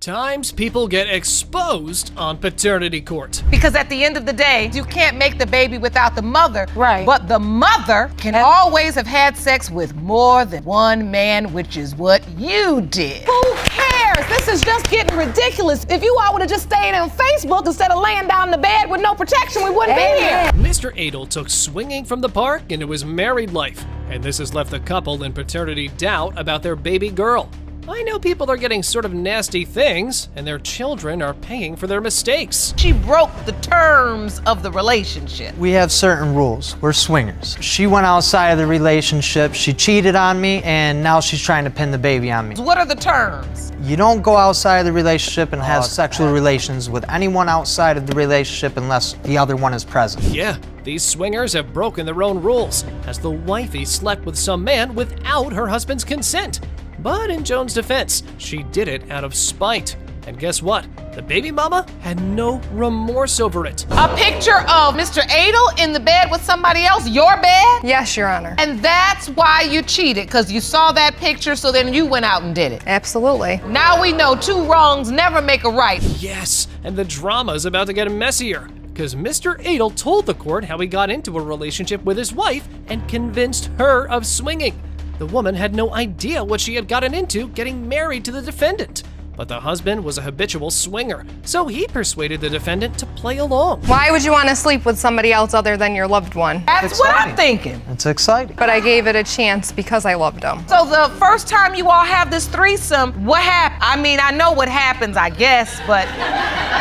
Times people get exposed on paternity court. Because at the end of the day, you can't make the baby without the mother. Right. But the mother can always have had sex with more than one man, which is what you did. Who cares? This is just getting ridiculous. If you all would have just stayed on Facebook instead of laying down in the bed with no protection, we wouldn't be here. Mr. Adel took swinging from the park into his married life, and this has left the couple in paternity doubt about their baby girl. I know people are getting sort of nasty things, and their children are paying for their mistakes. She broke the terms of the relationship. We have certain rules. We're swingers. She went outside of the relationship, she cheated on me, and now she's trying to pin the baby on me. What are the terms? You don't go outside of the relationship and have sexual relations with anyone outside of the relationship unless the other one is present. Yeah, these swingers have broken their own rules, as the wifey slept with some man without her husband's consent. But in Joan's defense, she did it out of spite. And guess what? The baby mama had no remorse over it. A picture of Mr. Adel in the bed with somebody else, your bed? Yes, Your Honor. And that's why you cheated, because you saw that picture, so then you went out and did it. Absolutely. Now we know two wrongs never make a right. Yes, and the drama is about to get messier, because Mr. Adel told the court how he got into a relationship with his wife and convinced her of swinging. The woman had no idea what she had gotten into getting married to the defendant. But the husband was a habitual swinger, so he persuaded the defendant to play along. Why would you want to sleep with somebody else other than your loved one? That's what I'm thinking. It's exciting. But I gave it a chance because I loved him. So the first time you all have this threesome, what happened? I mean, I know what happens, I guess, but...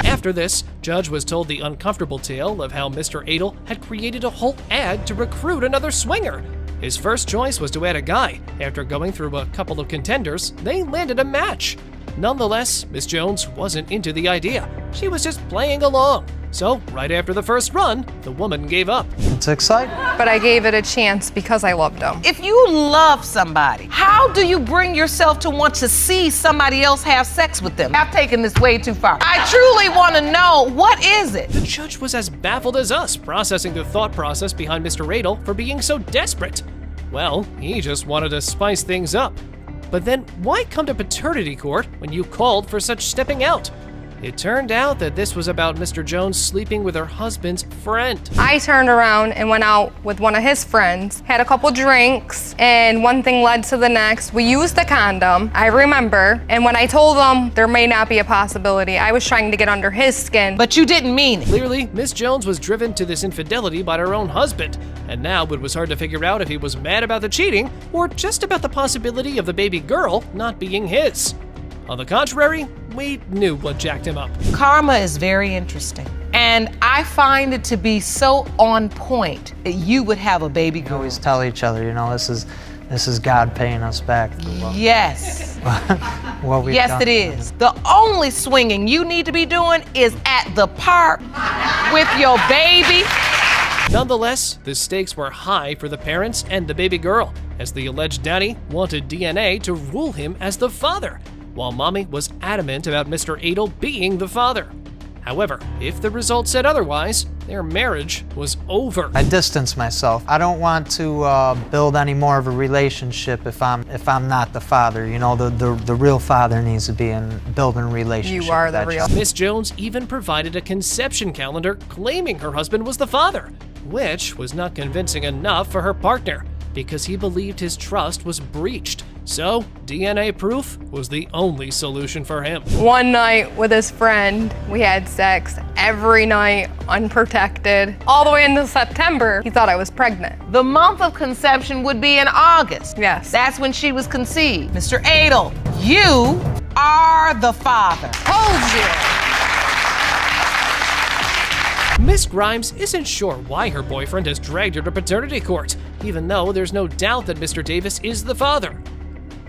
After this, Judge was told the uncomfortable tale of how Mr. Adel had created a whole ad to recruit another swinger. His first choice was to add a guy. After going through a couple of contenders, they landed a match. Nonetheless, Miss Jones wasn't into the idea. She was just playing along. So, right after the first run, the woman gave up. It's exciting. But I gave it a chance because I loved him. If you love somebody, how do you bring yourself to want to see somebody else have sex with them? I've taken this way too far. I truly want to know, what is it? The judge was as baffled as us, processing the thought process behind Mr. Adel for being so desperate. Well, he just wanted to spice things up. But then, why come to paternity court when you called for such stepping out? It turned out that this was about Mr. Jones sleeping with her husband's friend. I turned around and went out with one of his friends, had a couple drinks, and one thing led to the next. We used the condom, I remember, and when I told him there may not be a possibility, I was trying to get under his skin. But you didn't mean it. Clearly, Miss Jones was driven to this infidelity by her own husband, and now it was hard to figure out if he was mad about the cheating or just about the possibility of the baby girl not being his. On the contrary, we knew what jacked him up. Karma is very interesting. And I find it to be so on point that you would have a baby We girl. always tell each other, you know, this is God paying us back for Yes. what we've Yes, done. it is. The only swinging you need to be doing is at the park with your baby. Nonetheless, the stakes were high for the parents and the baby girl, as the alleged daddy wanted DNA to rule him as the father, while mommy was adamant about Mr. Adel being the father. However, if the results said otherwise, their marriage was over. I distance myself. I don't want to build any more of a relationship if I'm not the father. You know, the real father needs to be in building a relationship. You are the real. Miss Jones even provided a conception calendar claiming her husband was the father, which was not convincing enough for her partner because he believed his trust was breached. So, DNA proof was the only solution for him. One night with his friend, we had sex every night, unprotected. All the way into September, he thought I was pregnant. The month of conception would be in August. Yes. That's when she was conceived. Mr. Adel, you are the father. Told you. Miss Grimes isn't sure why her boyfriend has dragged her to paternity court, even though there's no doubt that Mr. Davis is the father.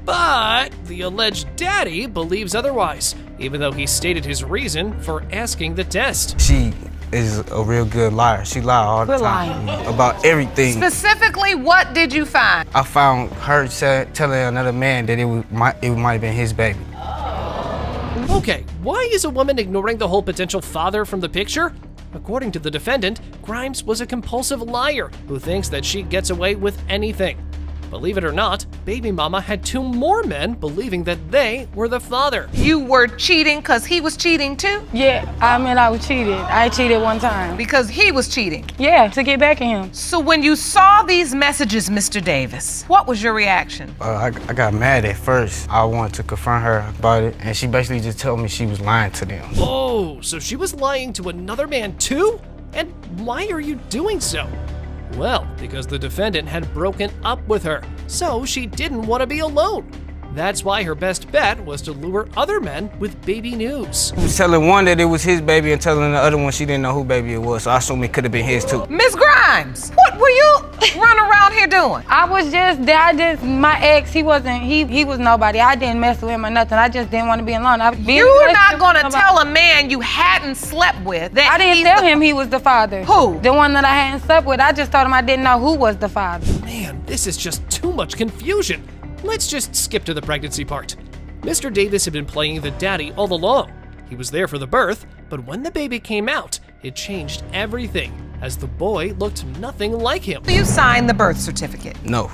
But the alleged daddy believes otherwise, even though he stated his reason for asking the test. She is a real good liar. She lies all the Quit time about everything. Specifically, what did you find? I found her telling another man that it might have been his baby. Okay, why is a woman ignoring the whole potential father from the picture? According to the defendant, Grimes was a compulsive liar who thinks that she gets away with anything. Believe it or not, baby mama had 2 more men believing that they were the father. You were cheating because he was cheating too? Yeah, I mean, I was cheated. I cheated one time. Because he was cheating. Yeah, to get back at him. So when you saw these messages, Mr. Davis, what was your reaction? I got mad at first. I wanted to confront her about it, and she basically just told me she was lying to them. Oh, so she was lying to another man too? And why are you doing so? Well, because the defendant had broken up with her, so she didn't want to be alone. That's why her best bet was to lure other men with baby news. He was telling one that it was his baby and telling the other one she didn't know who baby it was, so I assumed it could have been his too. Ms. Grimes, what were you running around here doing? My ex, he was nobody. I didn't mess with him or nothing. I just didn't want to be alone. You're not gonna tell a man you hadn't slept with that I didn't tell him he was the father. Who? The one that I hadn't slept with. I just told him I didn't know who was the father. Man, this is just too much confusion. Let's just skip to the pregnancy part. Mr. Davis had been playing the daddy all along. He was there for the birth, but when the baby came out, it changed everything, as the boy looked nothing like him. Do you sign the birth certificate? No.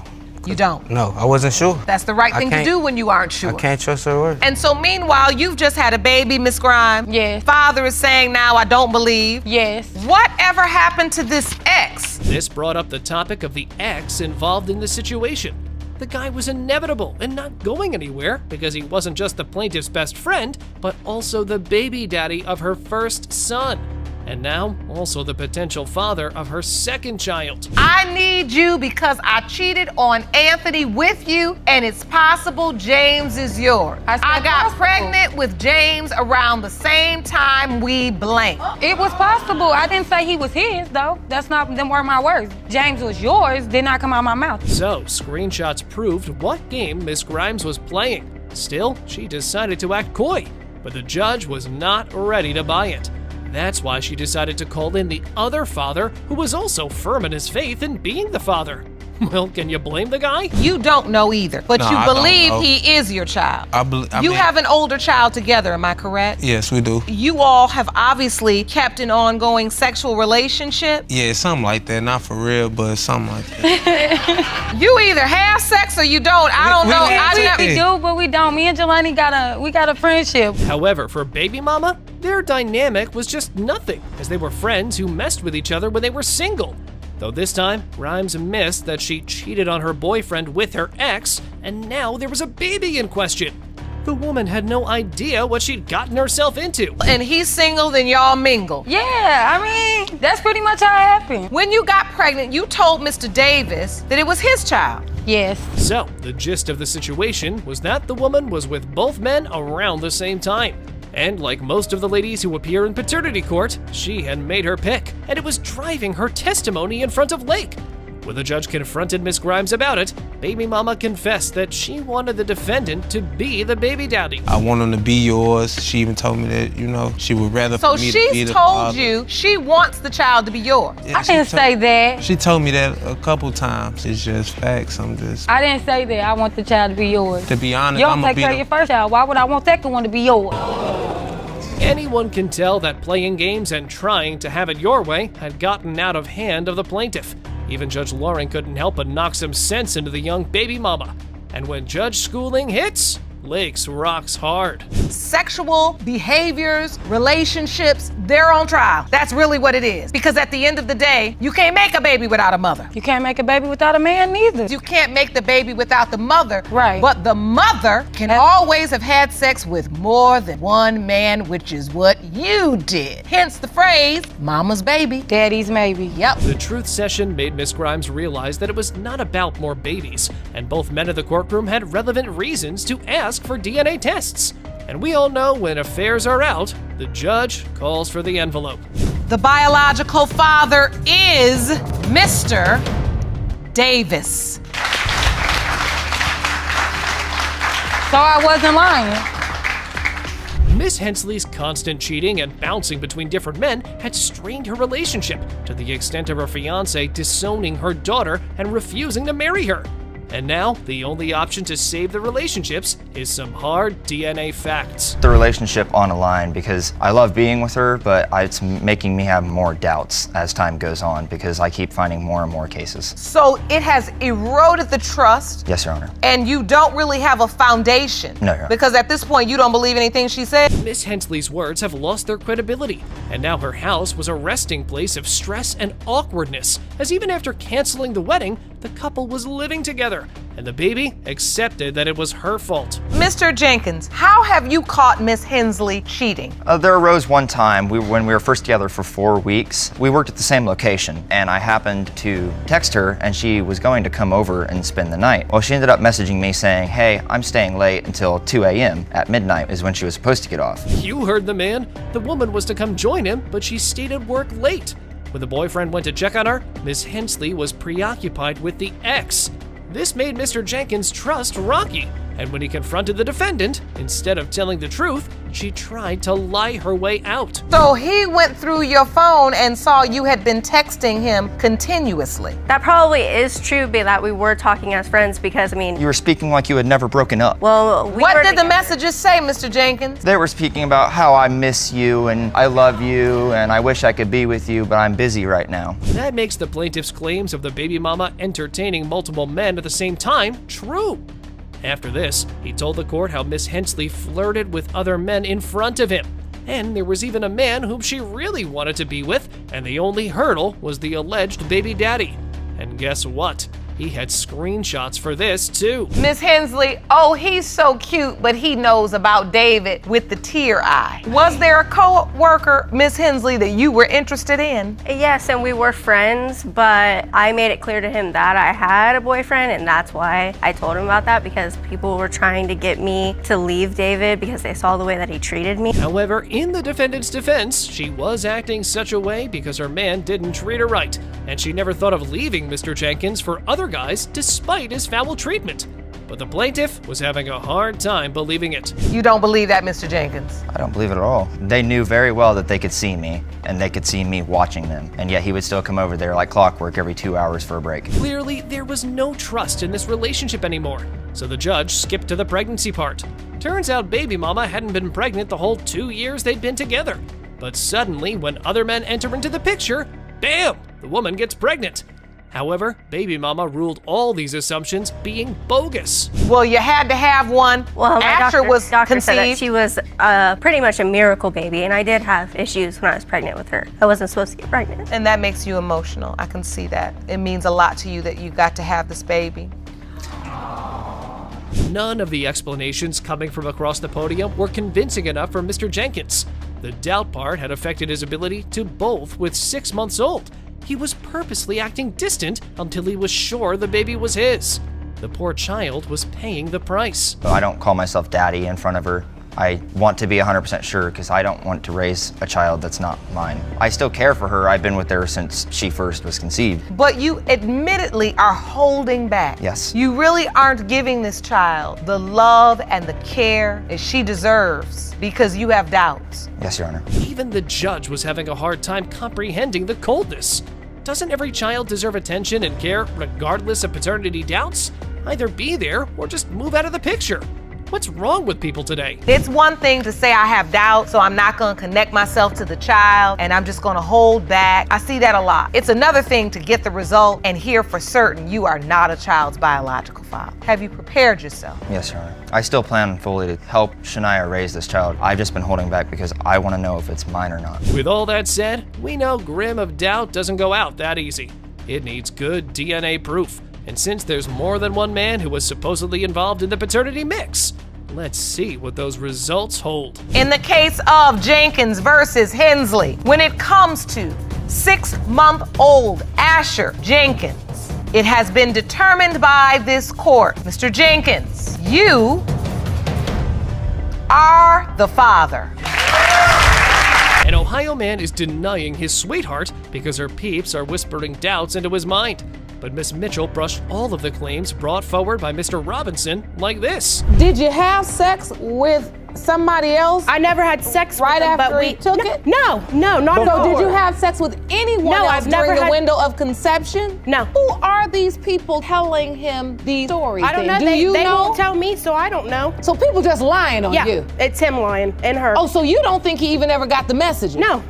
You don't? No, I wasn't sure. That's the right thing to do when you aren't sure. I can't trust her word. And so meanwhile, you've just had a baby, Miss Grimes. Yes. Father is saying now, I don't believe. Yes. Whatever happened to this ex? This brought up the topic of the ex involved in the situation. The guy was inevitable and not going anywhere because he wasn't just the plaintiff's best friend, but also the baby daddy of her first son. And now, also the potential father of her second child. I need you because I cheated on Anthony with you, and it's possible James is yours. I said I got possible. pregnant with James around the same time we blanked. It was possible. I didn't say he was his, though. Them weren't my words. James was yours, did not come out of my mouth. So, screenshots proved what game Miss Grimes was playing. Still, she decided to act coy, but the judge was not ready to buy it. That's why she decided to call in the other father, who was also firm in his faith in being the father. Well, can you blame the guy? You don't know either, but No, you I don't believe know. he is your child. You have an older child together, am I correct? Yes, we do. You all have obviously kept an ongoing sexual relationship. Yeah, something like that. Not for real, but something like that. You either have sex or you don't. I don't know. We do, but we don't. Me and Jelani got a friendship. However, for baby mama, their dynamic was just nothing, as they were friends who messed with each other when they were single. Though this time, Grimes missed that she cheated on her boyfriend with her ex, and now there was a baby in question. The woman had no idea what she'd gotten herself into. And he's single, then y'all mingle. Yeah, I mean, that's pretty much how it happened. When you got pregnant, you told Mr. Davis that it was his child. Yes. So, the gist of the situation was that the woman was with both men around the same time. And like most of the ladies who appear in paternity court, she had made her pick, and it was driving her testimony in front of Lake. When the judge confronted Miss Grimes about it, baby mama confessed that she wanted the defendant to be the baby daddy. I want him to be yours. She even told me that, she would rather So for me to be she's the told father. you she wants the child to be yours. Yeah, I didn't say that. She told me that a couple times. It's just facts. I didn't say that. I want the child to be yours. To be honest, You I'm don't gonna take be care of your first child. Why would I want that one to be yours? Anyone can tell that playing games and trying to have it your way had gotten out of hand of the plaintiff. Even Judge Loring couldn't help but knock some sense into the young baby mama. And when Judge Schooling hits, Lakes rocks hard. Sexual behaviors, relationships, they're on trial. That's really what it is. Because at the end of the day, you can't make a baby without a mother. You can't make a baby without a man neither. You can't make the baby without the mother. Right. But the mother can always have had sex with more than one man, which is what you did. Hence the phrase, mama's baby. Daddy's maybe. Yep. The truth session made Miss Grimes realize that it was not about more babies, and both men in the courtroom had relevant reasons to ask for DNA tests. And we all know when affairs are out, the judge calls for the envelope. The biological father is Mr. Davis. So I wasn't lying. Miss Hensley's constant cheating and bouncing between different men had strained her relationship to the extent of her fiancé disowning her daughter and refusing to marry her. And now, the only option to save the relationships is some hard DNA facts. The relationship on the line because I love being with her, but it's making me have more doubts as time goes on because I keep finding more and more cases. So it has eroded the trust. Yes, Your Honor. And you don't really have a foundation. No, Your Honor. Because at this point, you don't believe anything she said. Miss Hensley's words have lost their credibility, and now her house was a resting place of stress and awkwardness, as even after canceling the wedding, the couple was living together, and the baby accepted that it was her fault. Mr. Jenkins, how have you caught Miss Hensley cheating? There arose one time when we were first together for 4 weeks. We worked at the same location, and I happened to text her, and she was going to come over and spend the night. Well, she ended up messaging me saying, "Hey, I'm staying late until 2 a.m. At midnight is when she was supposed to get off." You heard the man. The woman was to come join him, but she stayed at work late. When the boyfriend went to check on her, Miss Hensley was preoccupied with the ex. This made Mr. Jenkins' trust rocky, and when he confronted the defendant, instead of telling the truth, she tried to lie her way out. So he went through your phone and saw you had been texting him continuously. That probably is true, but that we were talking as friends because, I mean... You were speaking like you had never broken up. Well, what did the messages say, Mr. Jenkins? They were speaking about how I miss you and I love you and I wish I could be with you, but I'm busy right now. That makes the plaintiff's claims of the baby mama entertaining multiple men at the same time true. After this, he told the court how Miss Hensley flirted with other men in front of him. And there was even a man whom she really wanted to be with, and the only hurdle was the alleged baby daddy. And guess what? He had screenshots for this, too. Miss Hensley, oh, he's so cute, but he knows about David with the tear eye. Was there a co-worker, Miss Hensley, that you were interested in? Yes, and we were friends, but I made it clear to him that I had a boyfriend, and that's why I told him about that, because people were trying to get me to leave David because they saw the way that he treated me. However, in the defendant's defense, she was acting such a way because her man didn't treat her right, and she never thought of leaving Mr. Jenkins for other guys despite his foul treatment. But the plaintiff was having a hard time believing it. You don't believe that, Mr. Jenkins? I don't believe it at all. They knew very well that they could see me, and they could see me watching them, and yet he would still come over there like clockwork every 2 hours for a break. Clearly, there was no trust in this relationship anymore, so the judge skipped to the pregnancy part. Turns out baby mama hadn't been pregnant the whole 2 years they'd been together. But suddenly, when other men enter into the picture, bam, the woman gets pregnant. However, baby mama ruled all these assumptions being bogus. Well, you had to have one Well, my after doctor was said that conceived. she was pretty much a miracle baby, and I did have issues when I was pregnant with her. I wasn't supposed to get pregnant. And that makes you emotional. I can see that. It means a lot to you that you got to have this baby. None of the explanations coming from across the podium were convincing enough for Mr. Jenkins. The doubt part had affected his ability to both with 6 months old. He was purposely acting distant until he was sure the baby was his. The poor child was paying the price. I don't call myself daddy in front of her. I want to be 100% sure because I don't want to raise a child that's not mine. I still care for her. I've been with her since she first was conceived. But you admittedly are holding back. Yes. You really aren't giving this child the love and the care that she deserves because you have doubts. Yes, Your Honor. Even the judge was having a hard time comprehending the coldness. Doesn't every child deserve attention and care regardless of paternity doubts? Either be there or just move out of the picture. What's wrong with people today? It's one thing to say I have doubts, so I'm not gonna connect myself to the child and I'm just gonna hold back. I see that a lot. It's another thing to get the result and hear for certain you are not a child's biological father. Have you prepared yourself? Yes, Your Honor. I still plan fully to help Shania raise this child. I've just been holding back because I want to know if it's mine or not. With all that said, we know Grim of Doubt doesn't go out that easy. It needs good DNA proof. And since there's more than one man who was supposedly involved in the paternity mix, let's see what those results hold. In the case of Jenkins versus Hensley, when it comes to 6-month-old Asher Jenkins, it has been determined by this court, Mr. Jenkins, you are the father. An Ohio man is denying his sweetheart because her peeps are whispering doubts into his mind. but Miss Mitchell brushed all of the claims brought forward by Mr. Robinson like this. Did you have sex with somebody else? I never had sex right with him, after but he took it? No, not at all. So did you have sex with anyone No, else I've never during the had- window of conception? No. Who are these people telling him these stories? I don't then? know. Do They you know? won't tell me, so I don't know. So people just lying on Yeah, you? it's him lying and her. Oh, so you don't think he even ever got the message? No.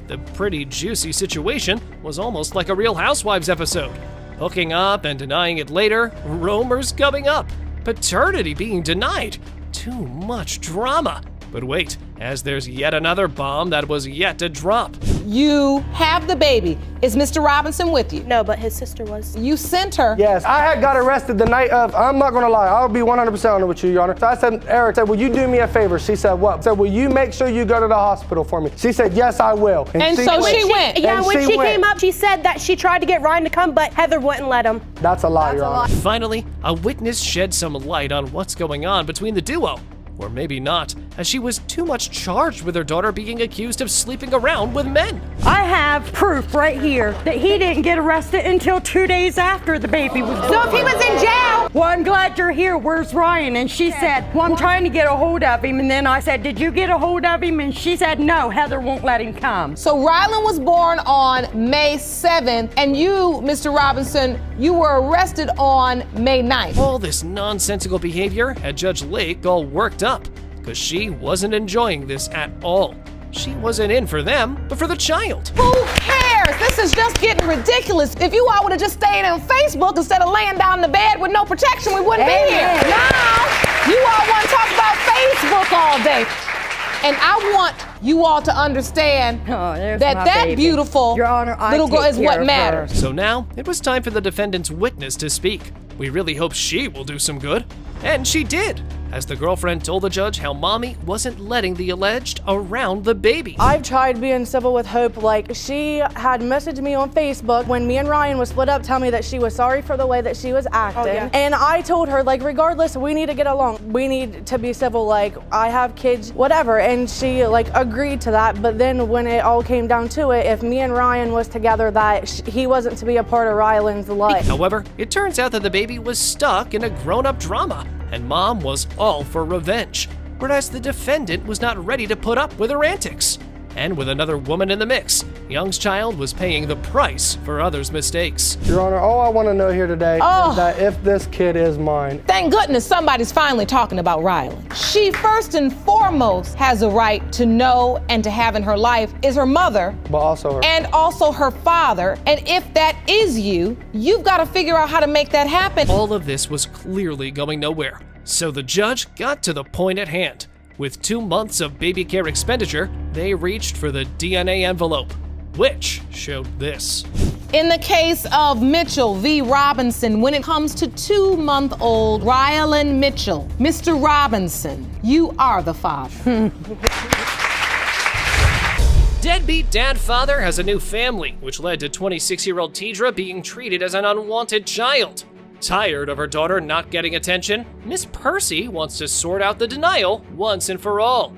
The pretty juicy situation was almost like a Real Housewives episode. Hooking up and denying it later, rumors coming up, paternity being denied. Too much drama. But wait, as there's yet another bomb that was yet to drop. You have the baby. Is Mr. Robinson with you? No, but his sister was. You sent her. Yes, I had got arrested the night of, I'm not gonna lie, I'll be 100% honest with you, Your Honor. So I said, Eric said, will you do me a favor? She said, what? I said, will you make sure you go to the hospital for me? She said, yes, I will. And so she went. Yeah, And when she went. came up, she said that she tried to get Ryan to come, but Heather wouldn't let him. That's a lie, Your Honor. Finally, a witness shed some light on what's going on between the duo. Or maybe not, as she was too much charged with her daughter being accused of sleeping around with men. I have proof right here that he didn't get arrested until 2 days after the baby was born. So if he was in jail. Well, I'm glad you're here. Where's Ryan? And she said, well, I'm trying to get a hold of him. And then I said, did you get a hold of him? And she said, no, Heather won't let him come. So Rylan was born on May 7th, and you, Mr. Robinson, you were arrested on May 9th. All this nonsensical behavior had Judge Lake all worked up, because she wasn't enjoying this at all. She wasn't in for them, but for the child. Who cares? This is just getting ridiculous. If you all would have just stayed on Facebook instead of laying down in the bed with no protection, we wouldn't be here. Now, you all want to talk about Facebook all day. And I want you all to understand that beautiful Your Honor, I little girl take is care what of matters. So now, it was time for the defendant's witness to speak. We really hope she will do some good. And she did, as the girlfriend told the judge how mommy wasn't letting the alleged around the baby. I've tried being civil with Hope. Like, she had messaged me on Facebook when me and Ryan was split up, tell me that she was sorry for the way that she was acting. And I told her, like, regardless, we need to get along. We need to be civil. Like, I have kids, whatever. And she, like, agreed to that. But then when it all came down to it, if me and Ryan was together, that he wasn't to be a part of Rylan's life. However, it turns out that the baby was stuck in a grown-up drama, and mom was all for revenge, whereas the defendant was not ready to put up with her antics. And with another woman in the mix, Young's child was paying the price for others' mistakes. Your Honor, all I want to know here today is that if this kid is mine. Thank goodness somebody's finally talking about Rylan. She first and foremost has a right to know and to have in her life is her mother, But also her. and also her father. And if that is you, you've got to figure out how to make that happen. All of this was clearly going nowhere, so the judge got to the point at hand. With 2 months of baby care expenditure, they reached for the DNA envelope, which showed this. In the case of Mitchell v. Robinson, when it comes to 2-month-old Rylan Mitchell, Mr. Robinson, you are the father. Deadbeat dad father has a new family, which led to 26-year-old Tidra being treated as an unwanted child. Tired of her daughter not getting attention, Miss Percy wants to sort out the denial once and for all.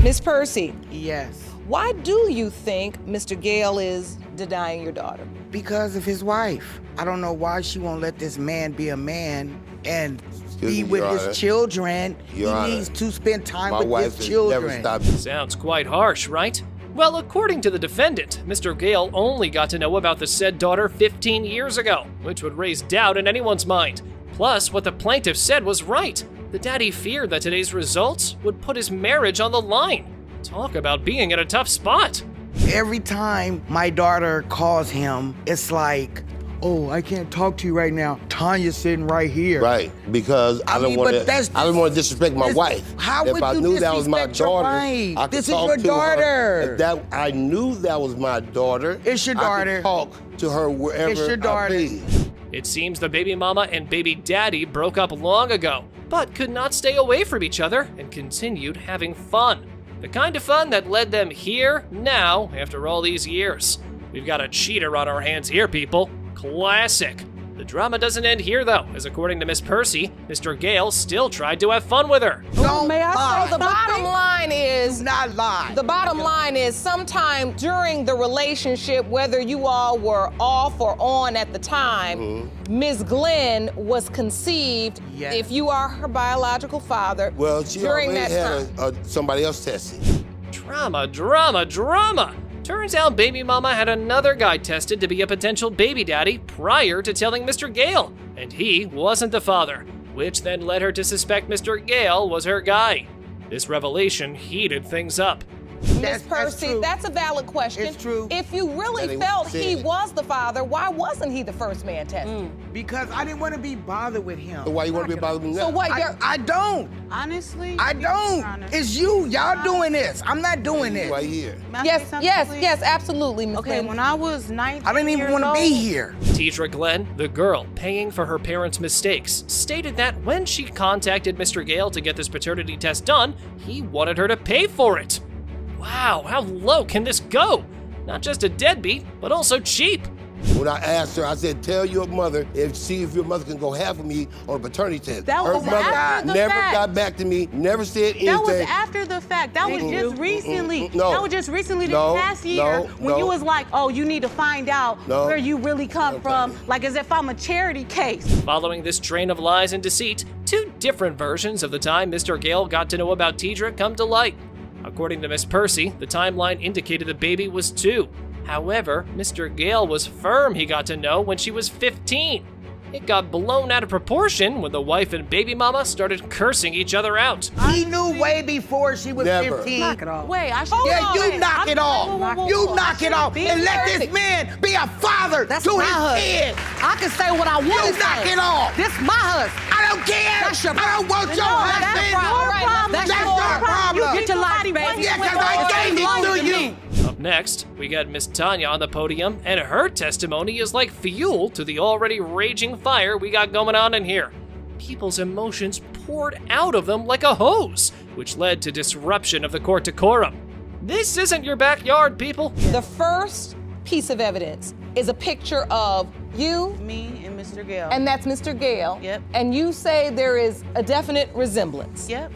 Miss Percy. Yes. Why do you think Mr. Gale is denying your daughter? Because of his wife. I don't know why she won't let this man be a man and be with his children. He needs to spend time with his children. Sounds quite harsh, right? Well, according to the defendant, Mr. Gale only got to know about the said daughter 15 years ago, which would raise doubt in anyone's mind. Plus, what the plaintiff said was right. The daddy feared that today's results would put his marriage on the line. Talk about being in a tough spot. Every time my daughter calls him, it's like, oh, I can't talk to you right now. Tanya's sitting right here. Right, because I don't want to disrespect my wife. How if would I you knew that was my disrespect your daughter, wife? I could This is talk your to daughter. her. If that I knew that was my daughter, It's your I daughter. could talk to her wherever It's your daughter. I be. It seems the baby mama and baby daddy broke up long ago, but could not stay away from each other and continued having fun. The kind of fun that led them here, now, after all these years. We've got a cheater on our hands here, people. Classic. The drama doesn't end here, though, as according to Miss Percy, Mr. Gale still tried to have fun with her. Don't May I lie. say the bottom line is Do not lie. The bottom line is sometime during the relationship, whether you all were off or on at the time, Ms. Glenn was conceived, Yes. if you are her biological father, Well, she during already that had time. somebody else tested. Drama, drama, drama! Turns out baby mama had another guy tested to be a potential baby daddy prior to telling Mr. Gale, and he wasn't the father, which then led her to suspect Mr. Gale was her guy. This revelation heated things up. Miss Percy, that's a valid question. It's true. If you That really ain't felt what she he said. was the father, why wasn't he the first man tested? Because I didn't want to be bothered with him. So why you want to be bothered with me now? So what, you're... I don't. Honestly, I don't. It's you. Y'all doing this. I'm not doing this. Right here. Yes, absolutely, Miss Okay, Glenn. when I was 19 I didn't even want to be here. Teacher Glenn, the girl paying for her parents' mistakes, stated that when she contacted Mr. Gale to get this paternity test done, he wanted her to pay for it. Wow, how low can this go? Not just a deadbeat, but also cheap. When I asked her, I said, tell your mother see if your mother can go half of me on a paternity test. That her was mother after the never fact. got back to me, never said anything. That was after the fact. That was just recently. No. That was just recently No, this past year when no. you was like, oh, you need to find out No. where you really come from, like as if I'm a charity case. Following this train of lies and deceit, two different versions of the time Mr. Gale got to know about Tidra come to light. According to Miss Percy, the timeline indicated the baby was 2. However, Mr. Gale was firm he got to know when she was 15. It got blown out of proportion when the wife and baby mama started cursing each other out. He knew way before she was Never. 15. Knock it off. Wait, I should. Yeah, you knock it off. You knock it off be and let perfect. this man be a father to his kids. I can say what I want You to knock say. it off. This my husband. I don't care. That's your I don't want your No, husband. that's your problem. That's That's your your problem. You Get your life, baby. Yeah, because I gave it to you. Up next, we got Miss Tanya on the podium, and her testimony is like fuel to the already raging fire we got going on in here. People's emotions poured out of them like a hose, which led to disruption of the court decorum. This isn't your backyard, people. The first piece of evidence is a picture of you, Me and Mr. Gale. and that's Mr. Gale. Yep. And you say there is a definite resemblance. Yep.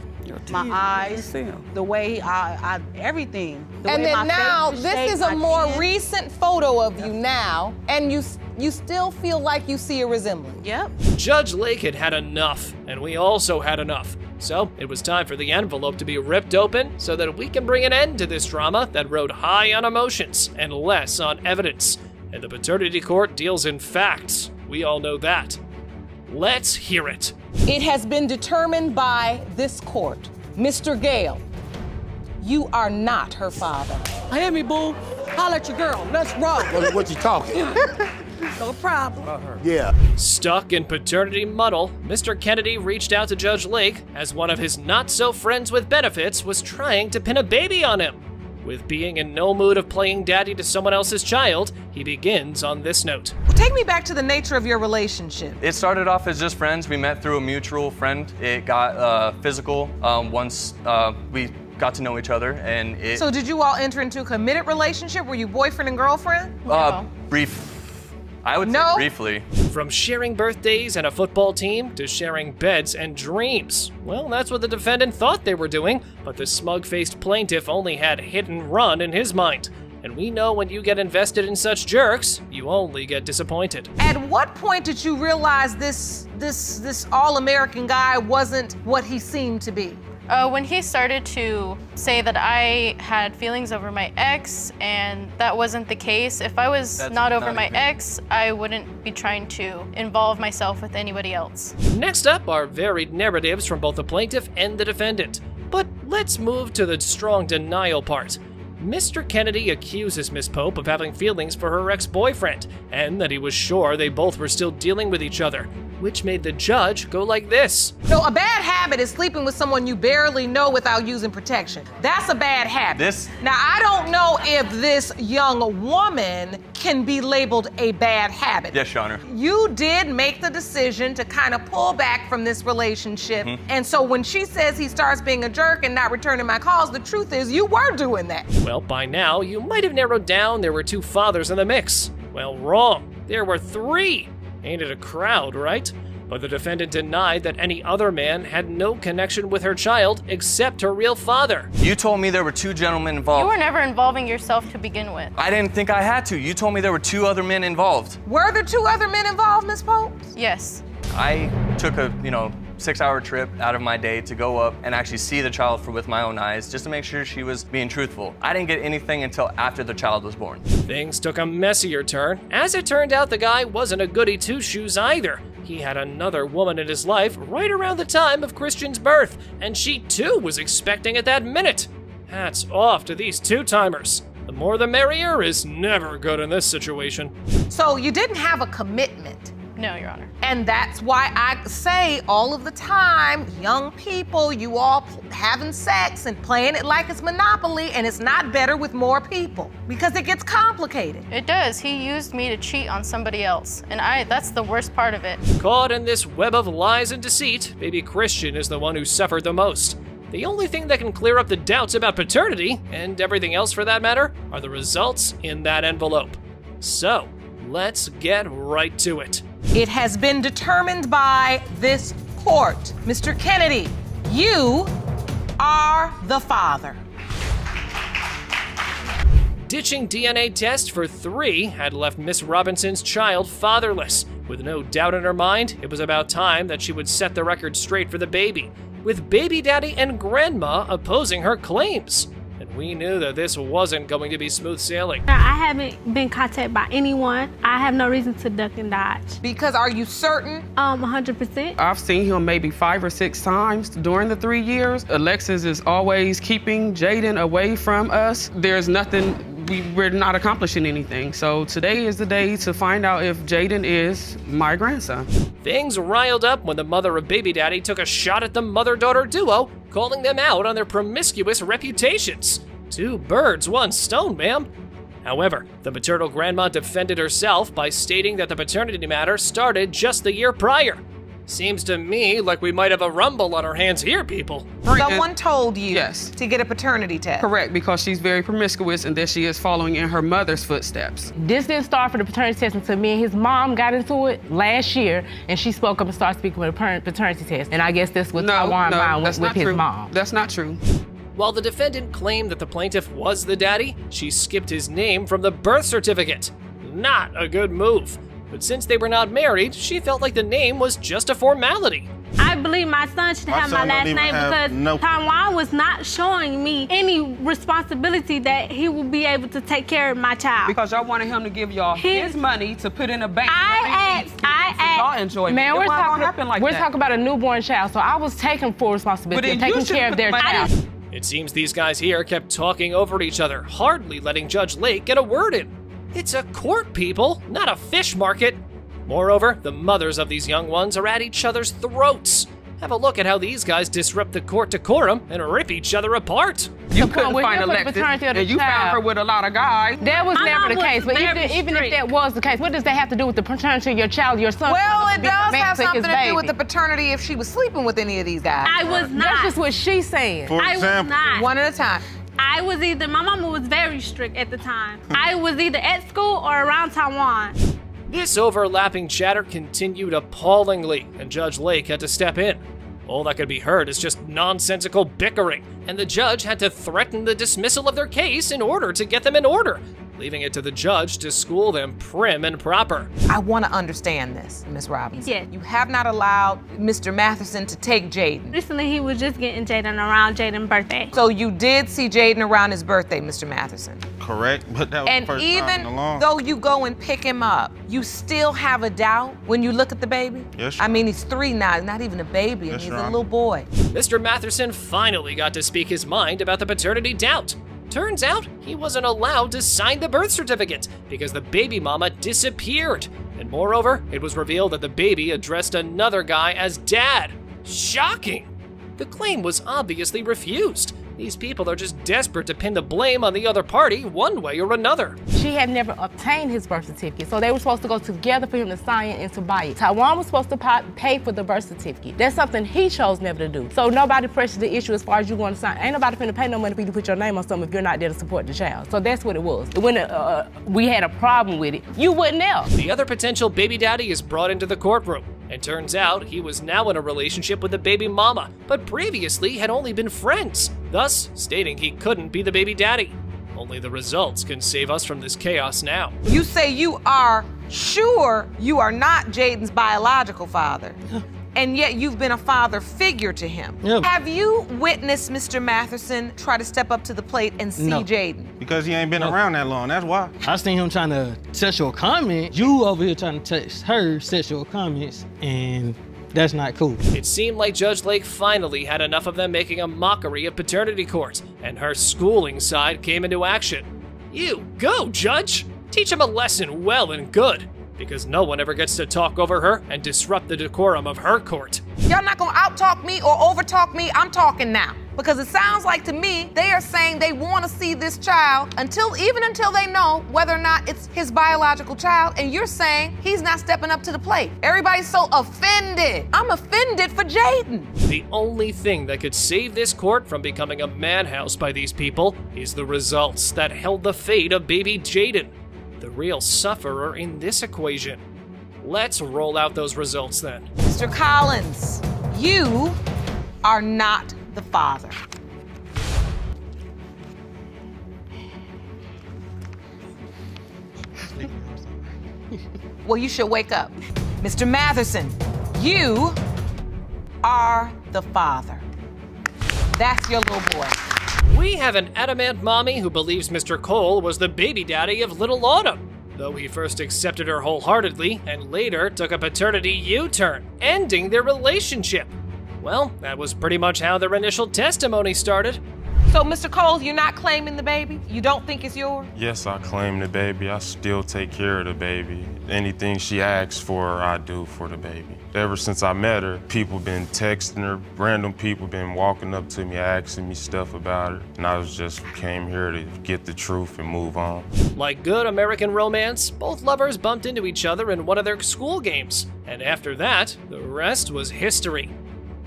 My eyes, the way I everything. The And way then my now, face is this shaped, is a my more chin. recent photo of you now, and you still feel like you see a resemblance. Yep. Judge Lake had enough, and we also had enough. So it was time for the envelope to be ripped open so that we can bring an end to this drama that rode high on emotions and less on evidence. And the paternity court deals in facts. We all know that. Let's hear it. It has been determined by this court, Mr. Gale, you are not her father. Hear me, boo. Holler at your girl. Let's roll. What you talking? No problem. Yeah. Stuck in paternity muddle, Mr. Kennedy reached out to Judge Lake as one of his not-so-friends with benefits was trying to pin a baby on him. With being in no mood of playing daddy to someone else's child, he begins on this note. Take me back to the nature of your relationship. It started off as just friends. We met through a mutual friend. It got physical once we got to know each other, and it. So did you all enter into a committed relationship? Were you boyfriend and girlfriend? Brief. I would No. say briefly. From sharing birthdays and a football team to sharing beds and dreams. Well, that's what the defendant thought they were doing, but the smug-faced plaintiff only had hit and run in his mind. And we know when you get invested in such jerks, you only get disappointed. At what point did you realize this all-American guy wasn't what he seemed to be? When he started to say that I had feelings over my ex, and that wasn't the case. If I was That's not over not my agreeing. ex, I wouldn't be trying to involve myself with anybody else. Next up are varied narratives from both the plaintiff and the defendant. But let's move to the strong denial part. Mr. Kennedy accuses Miss Pope of having feelings for her ex-boyfriend, and that he was sure they both were still dealing with each other, which made the judge go like this. No, a bad habit is sleeping with someone you barely know without using protection. That's a bad habit. Now, I don't know if this young woman can be labeled a bad habit. Yes, Your Honor. You did make the decision to kind of pull back from this relationship. And so when she says he starts being a jerk and not returning my calls, the truth is you were doing that. Well, by now, you might have narrowed down there were 2 fathers in the mix. Well, wrong. There were 3. Ain't it a crowd, right? But the defendant denied that any other man had no connection with her child except her real father. You told me there were 2 gentlemen involved. You were never involving yourself to begin with. I didn't think I had to. You told me there were 2 other men involved. Were there 2 other men involved, Ms. Popes? Yes. I took a, 6-hour trip out of my day to go up and actually see the child with my own eyes, just to make sure she was being truthful. I didn't get anything until after the child was born. Things took a messier turn. As it turned out, the guy wasn't a goody two-shoes either. He had another woman in his life right around the time of Christian's birth, and she too was expecting at that minute. Hats off to these two-timers. The more the merrier is never good in this situation. So you didn't have a commitment. No, Your Honor. And that's why I say all of the time, young people, you all having sex and playing it like it's Monopoly, and it's not better with more people because it gets complicated. It does. He used me to cheat on somebody else, and that's the worst part of it. Caught in this web of lies and deceit, baby Christian is the one who suffered the most. The only thing that can clear up the doubts about paternity, and everything else for that matter, are the results in that envelope. So, let's get right to it. It has been determined by this court. Mr. Kennedy, you are the father. Ditching DNA test for 3 had left Miss Robinson's child fatherless. With no doubt in her mind, it was about time that she would set the record straight for the baby, with baby daddy and grandma opposing her claims. And we knew that this wasn't going to be smooth sailing. I haven't been contacted by anyone. I have no reason to duck and dodge. Because are you certain? 100%. I've seen him maybe 5 or 6 times during the 3 years. Alexis is always keeping Jaden away from us. There's nothing, we're not accomplishing anything. So today is the day to find out if Jaden is my grandson. Things riled up when the mother of baby daddy took a shot at the mother-daughter duo, calling them out on their promiscuous reputations. 2 birds, 1 stone, ma'am. However, the maternal grandma defended herself by stating that the paternity matter started just the year prior. Seems to me like we might have a rumble on our hands here, people. Someone told you Yes. to get a paternity test. Correct, because she's very promiscuous and that she is following in her mother's footsteps. This didn't start for the paternity test until me and his mom got into it last year, and she spoke up and started speaking with a paternity test. And I guess this was Taiwan Brown with his mom. That's not true. While the defendant claimed that the plaintiff was the daddy, she skipped his name from the birth certificate. Not a good move. But since they were not married, she felt like the name was just a formality. I believe my son should have my last name because Taiwan was not showing me any responsibility that he will be able to take care of my child. Because y'all wanted him to give y'all his money to put in a bank. I asked. Y'all enjoy Man, we're talking about a newborn child, so I was taking full responsibility of taking care of their child. It seems these guys here kept talking over each other, hardly letting Judge Lake get a word in. It's a court, people, not a fish market. Moreover, the mothers of these young ones are at each other's throats. Have a look at how these guys disrupt the court decorum and rip each other apart. You couldn't find Alexis, and you found her with a lot of guys. That was never the case, but even if that was the case, what does that have to do with the paternity of your child, your son? Well, it does have something to do with the paternity if she was sleeping with any of these guys. I was not. That's just what she's saying. I was not. One at a time. I was either, my mama was very strict at the time. I was either at school or around Taiwan. This overlapping chatter continued appallingly, and Judge Lake had to step in. All that could be heard is just nonsensical bickering, and the judge had to threaten the dismissal of their case in order to get them in order, leaving it to the judge to school them prim and proper. I want to understand this, Ms. Robinson. Yes. You have not allowed Mr. Matheson to take Jaden. Recently, he was just getting Jaden around Jaden's birthday. So you did see Jaden around his birthday, Mr. Matheson? Correct, but that was and the first time in a even long. though you go and pick him up, you still have a doubt when you look at the baby? Yes, I mean, he's 3 now. He's not even a baby, and Yes, he's Your a Honor. little boy. Mr. Matheson finally got to speak his mind about the paternity doubt. Turns out he wasn't allowed to sign the birth certificate because the baby mama disappeared. And moreover, it was revealed that the baby addressed another guy as dad. Shocking! The claim was obviously refused. These people are just desperate to pin the blame on the other party one way or another. She had never obtained his birth certificate, so they were supposed to go together for him to sign and to buy it. Taiwan was supposed to pay for the birth certificate. That's something he chose never to do. So nobody pressured the issue as far as you want to sign. Ain't nobody finna pay no money for you to put your name on something if you're not there to support the child. So that's what it was. When we had a problem with it, you wouldn't know. The other potential baby daddy is brought into the courtroom. It turns out he was now in a relationship with the baby mama, but previously had only been friends, thus stating he couldn't be the baby daddy. Only the results can save us from this chaos now. You say you are sure you are not Jaden's biological father, and yet you've been a father figure to him. Yeah. Have you witnessed Mr. Matherson try to step up to the plate and see No. Jaden? Because he ain't been around that long, that's why. I seen him trying to sexual comment. You over here trying to text her sexual comments, and that's not cool. It seemed like Judge Lake finally had enough of them making a mockery of paternity court, and her schooling side came into action. You go, Judge! Teach him a lesson well and good, because no one ever gets to talk over her and disrupt the decorum of her court. Y'all not gonna out-talk me or over-talk me. I'm talking now. Because it sounds like to me, they are saying they want to see this child until they know whether or not it's his biological child, and you're saying he's not stepping up to the plate. Everybody's so offended. I'm offended for Jaden. The only thing that could save this court from becoming a madhouse by these people is the results that held the fate of baby Jaden, the real sufferer in this equation. Let's roll out those results then. Mr. Collins, you are not the father. Well, you should wake up. Mr. Matherson, you are the father. That's your little boy. We have an adamant mommy who believes Mr. Cole was the baby daddy of little Autumn, though he first accepted her wholeheartedly and later took a paternity U-turn, ending their relationship. Well, that was pretty much how their initial testimony started. So, Mr. Cole, you're not claiming the baby? You don't think it's yours? Yes, I claim the baby. I still take care of the baby. Anything she asks for, I do for the baby. Ever since I met her, people been texting her, random people been walking up to me, asking me stuff about her, and I just came here to get the truth and move on. Like good American romance, both lovers bumped into each other in one of their school games, and after that, the rest was history.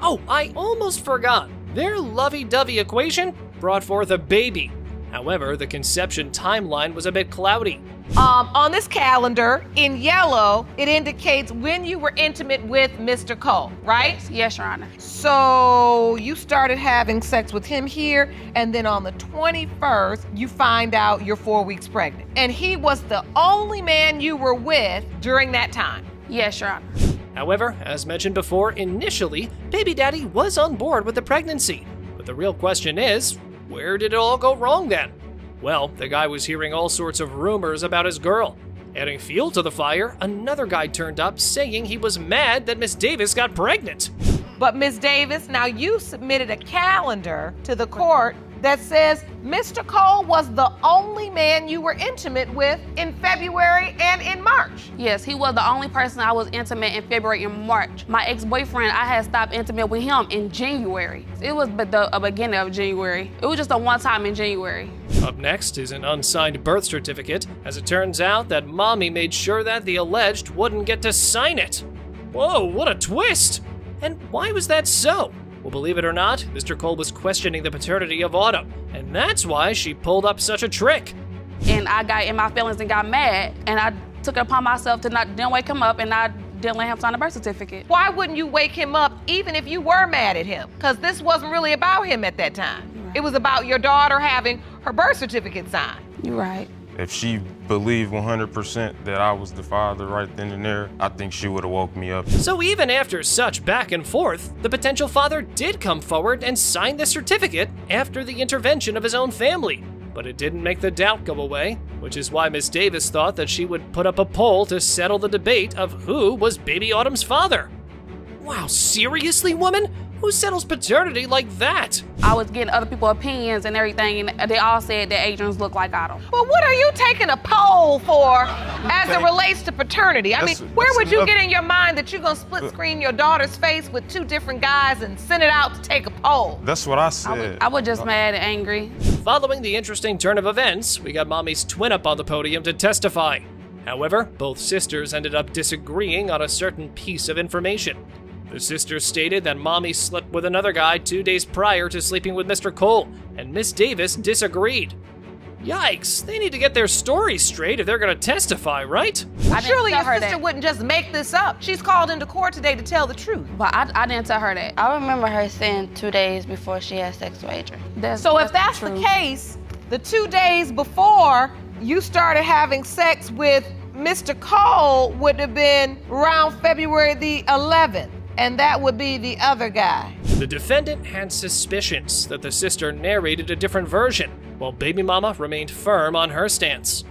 Oh, I almost forgot. Their lovey-dovey equation brought forth a baby. However, the conception timeline was a bit cloudy. On this calendar, in yellow, it indicates when you were intimate with Mr. Cole, right? Yes, Your Honor. So you started having sex with him here, and then on the 21st, you find out you're 4 weeks pregnant. And he was the only man you were with during that time. Yes, Your Honor. However, as mentioned before, initially, baby daddy was on board with the pregnancy. But the real question is, where did it all go wrong then? Well, the guy was hearing all sorts of rumors about his girl. Adding fuel to the fire, another guy turned up saying he was mad that Miss Davis got pregnant. But Miss Davis, now you submitted a calendar to the court that says Mr. Cole was the only man you were intimate with in February and in March. Yes, he was the only person I was intimate in February and March. My ex-boyfriend, I had stopped intimate with him in January. It was the beginning of January. It was just a one time in January. Up next is an unsigned birth certificate, as it turns out that mommy made sure that the alleged wouldn't get to sign it. Whoa, what a twist! And why was that so? Well, believe it or not, Mr. Cole was questioning the paternity of Autumn, and that's why she pulled up such a trick. And I got in my feelings and got mad, and I took it upon myself to didn't wake him up, and I didn't let him sign the birth certificate. Why wouldn't you wake him up even if you were mad at him? Because this wasn't really about him at that time. Right. It was about your daughter having her birth certificate signed. You're right. If she believed 100% that I was the father right then and there, I think she would have woke me up. So even after such back and forth, the potential father did come forward and sign the certificate after the intervention of his own family. But it didn't make the doubt go away, which is why Miss Davis thought that she would put up a poll to settle the debate of who was baby Autumn's father. Wow, seriously, woman? Who settles paternity like that? I was getting other people's opinions and everything, and they all said that Adrian's look like Otto. Well, what are you taking a poll for as it relates to paternity? I mean, where would you get in your mind that you're gonna split screen your daughter's face with 2 different guys and send it out to take a poll? That's what I said. I was just mad and angry. Following the interesting turn of events, we got Mommy's twin up on the podium to testify. However, both sisters ended up disagreeing on a certain piece of information. The sisters stated that Mommy slept with another guy 2 days prior to sleeping with Mr. Cole, and Miss Davis disagreed. Yikes, they need to get their story straight if they're gonna testify, right? Surely your sister wouldn't just make this up. She's called into court today to tell the truth. But I didn't tell her that. I remember her saying 2 days before she had sex with Adrian. So if that's the case, the 2 days before you started having sex with Mr. Cole would have been around February the 11th. And that would be the other guy. The defendant had suspicions that the sister narrated a different version, while baby mama remained firm on her stance.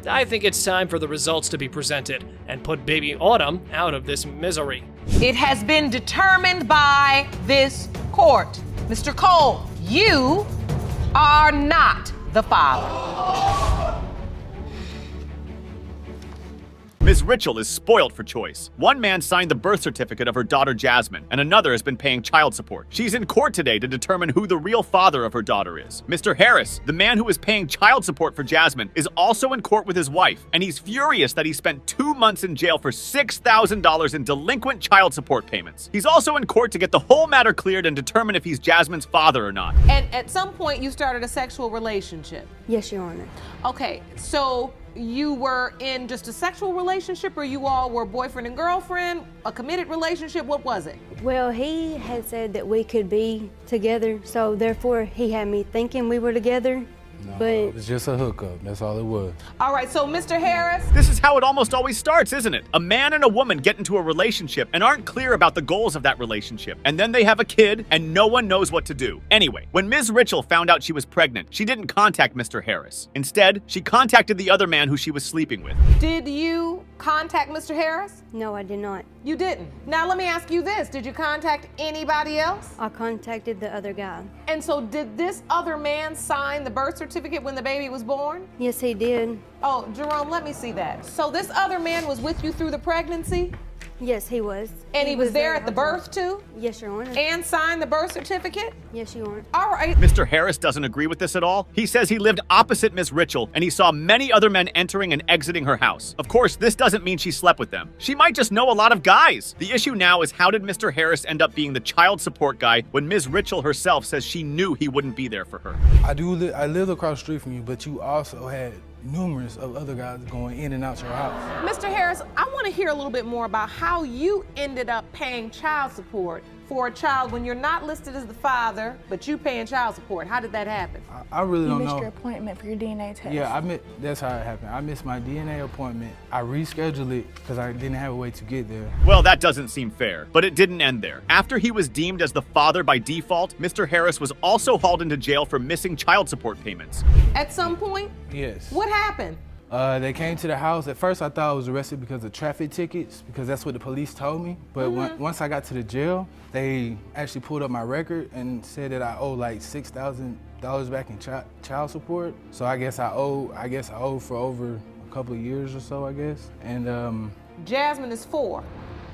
I think it's time for the results to be presented and put baby Autumn out of this misery. It has been determined by this court. Mr. Cole, you are not the father. Ms. Ritchell is spoiled for choice. One man signed the birth certificate of her daughter Jasmine, and another has been paying child support. She's in court today to determine who the real father of her daughter is. Mr. Harris, the man who is paying child support for Jasmine, is also in court with his wife, and he's furious that he spent 2 months in jail for $6,000 in delinquent child support payments. He's also in court to get the whole matter cleared and determine if he's Jasmine's father or not. And at some point you started a sexual relationship. Yes, Your Honor. Okay, so you were in just a sexual relationship, or you all were boyfriend and girlfriend, a committed relationship? What was it? Well, he had said that we could be together, so therefore he had me thinking we were together. No, but it was just a hookup. That's all it was. All right, so Mr. Harris. This is how it almost always starts, isn't it? A man and a woman get into a relationship and aren't clear about the goals of that relationship. And then they have a kid and no one knows what to do. Anyway, when Ms. Ritchell found out she was pregnant, she didn't contact Mr. Harris. Instead, she contacted the other man who she was sleeping with. Did you contact Mr. Harris? No, I did not. You didn't. Now let me ask you this. Did you contact anybody else? I contacted the other guy. And so did this other man sign the birth certificate when the baby was born? Yes, he did. Oh, Jerome, let me see that. So this other man was with you through the pregnancy? Yes, he was. And he was there at the birth too? Yes, Your Honor. And signed the birth certificate? Yes, Your Honor. All right. Mr. Harris doesn't agree with this at all. He says he lived opposite Ms. Ritchell and he saw many other men entering and exiting her house. Of course, this doesn't mean she slept with them. She might just know a lot of guys. The issue now is how did Mr. Harris end up being the child support guy when Ms. Ritchell herself says she knew he wouldn't be there for her? I live across the street from you, but you also had numerous of other guys going in and out your house. Mr. Harris, I want to hear a little bit more about how you ended up paying child support for a child when you're not listed as the father, but you paying child support. How did that happen? I really don't know. You missed your appointment for your DNA test. Yeah, that's how it happened. I missed my DNA appointment. I rescheduled it because I didn't have a way to get there. Well, that doesn't seem fair, but it didn't end there. After he was deemed as the father by default, Mr. Harris was also hauled into jail for missing child support payments. At some point? Yes. What happened? They came to the house. At first, I thought I was arrested because of traffic tickets, because that's what the police told me. But once I got to the jail, they actually pulled up my record and said that I owe like $6,000 back in child support. So I guess I owe for over a couple of years or so, I guess. And Jasmine is 4.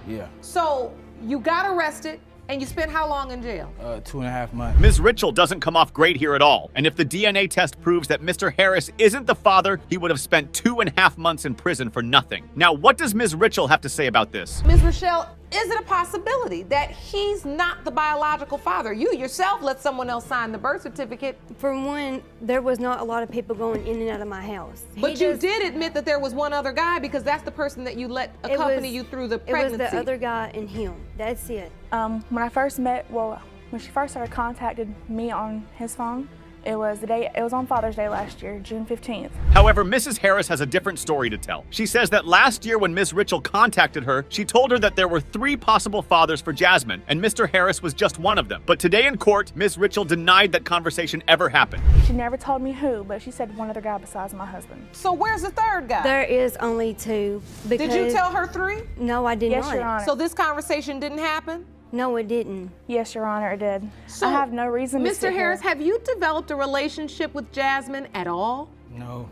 Yeah. So you got arrested. And you spent how long in jail? 2.5 months. Ms. Ritchell doesn't come off great here at all. And if the DNA test proves that Mr. Harris isn't the father, he would have spent 2.5 months in prison for nothing. Now, what does Ms. Ritchell have to say about this? Ms. Rochelle, is it a possibility that he's not the biological father? You yourself let someone else sign the birth certificate. For one, there was not a lot of people going in and out of my house. But you did admit that there was one other guy because that's the person that you let accompany you through the pregnancy. It was the other guy and him. That's it. When I first met, when she first started contacting me on his phone, it was on Father's Day last year, June 15th. However, Mrs. Harris has a different story to tell. She says that last year when Ms. Ritchell contacted her, she told her that there were 3 possible fathers for Jasmine, and Mr. Harris was just one of them. But today in court, Ms. Ritchell denied that conversation ever happened. She never told me who, but she said one other guy besides my husband. So where's the third guy? There is only 2. Did you tell her 3? No, I did not. Yes, Your Honor. So this conversation didn't happen? No, it didn't. Yes, Your Honor, it did. So, I have no reason to Mr. sit Harris, here. have you developed a relationship with Jasmine at all? No,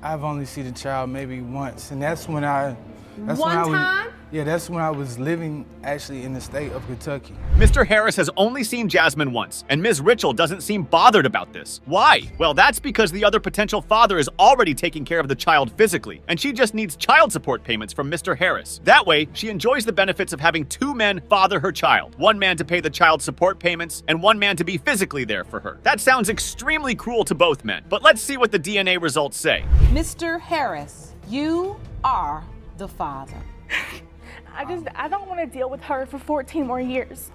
I've only seen the child maybe once, and that's when I. That's when I was living actually in the state of Kentucky. Mr. Harris has only seen Jasmine once, and Ms. Ritchell doesn't seem bothered about this. Why? Well, that's because the other potential father is already taking care of the child physically, and she just needs child support payments from Mr. Harris. That way, she enjoys the benefits of having 2 men father her child. 1 man to pay the child support payments, and 1 man to be physically there for her. That sounds extremely cruel to both men, but let's see what the DNA results say. Mr. Harris, you are the father. I don't want to deal with her for 14 more years.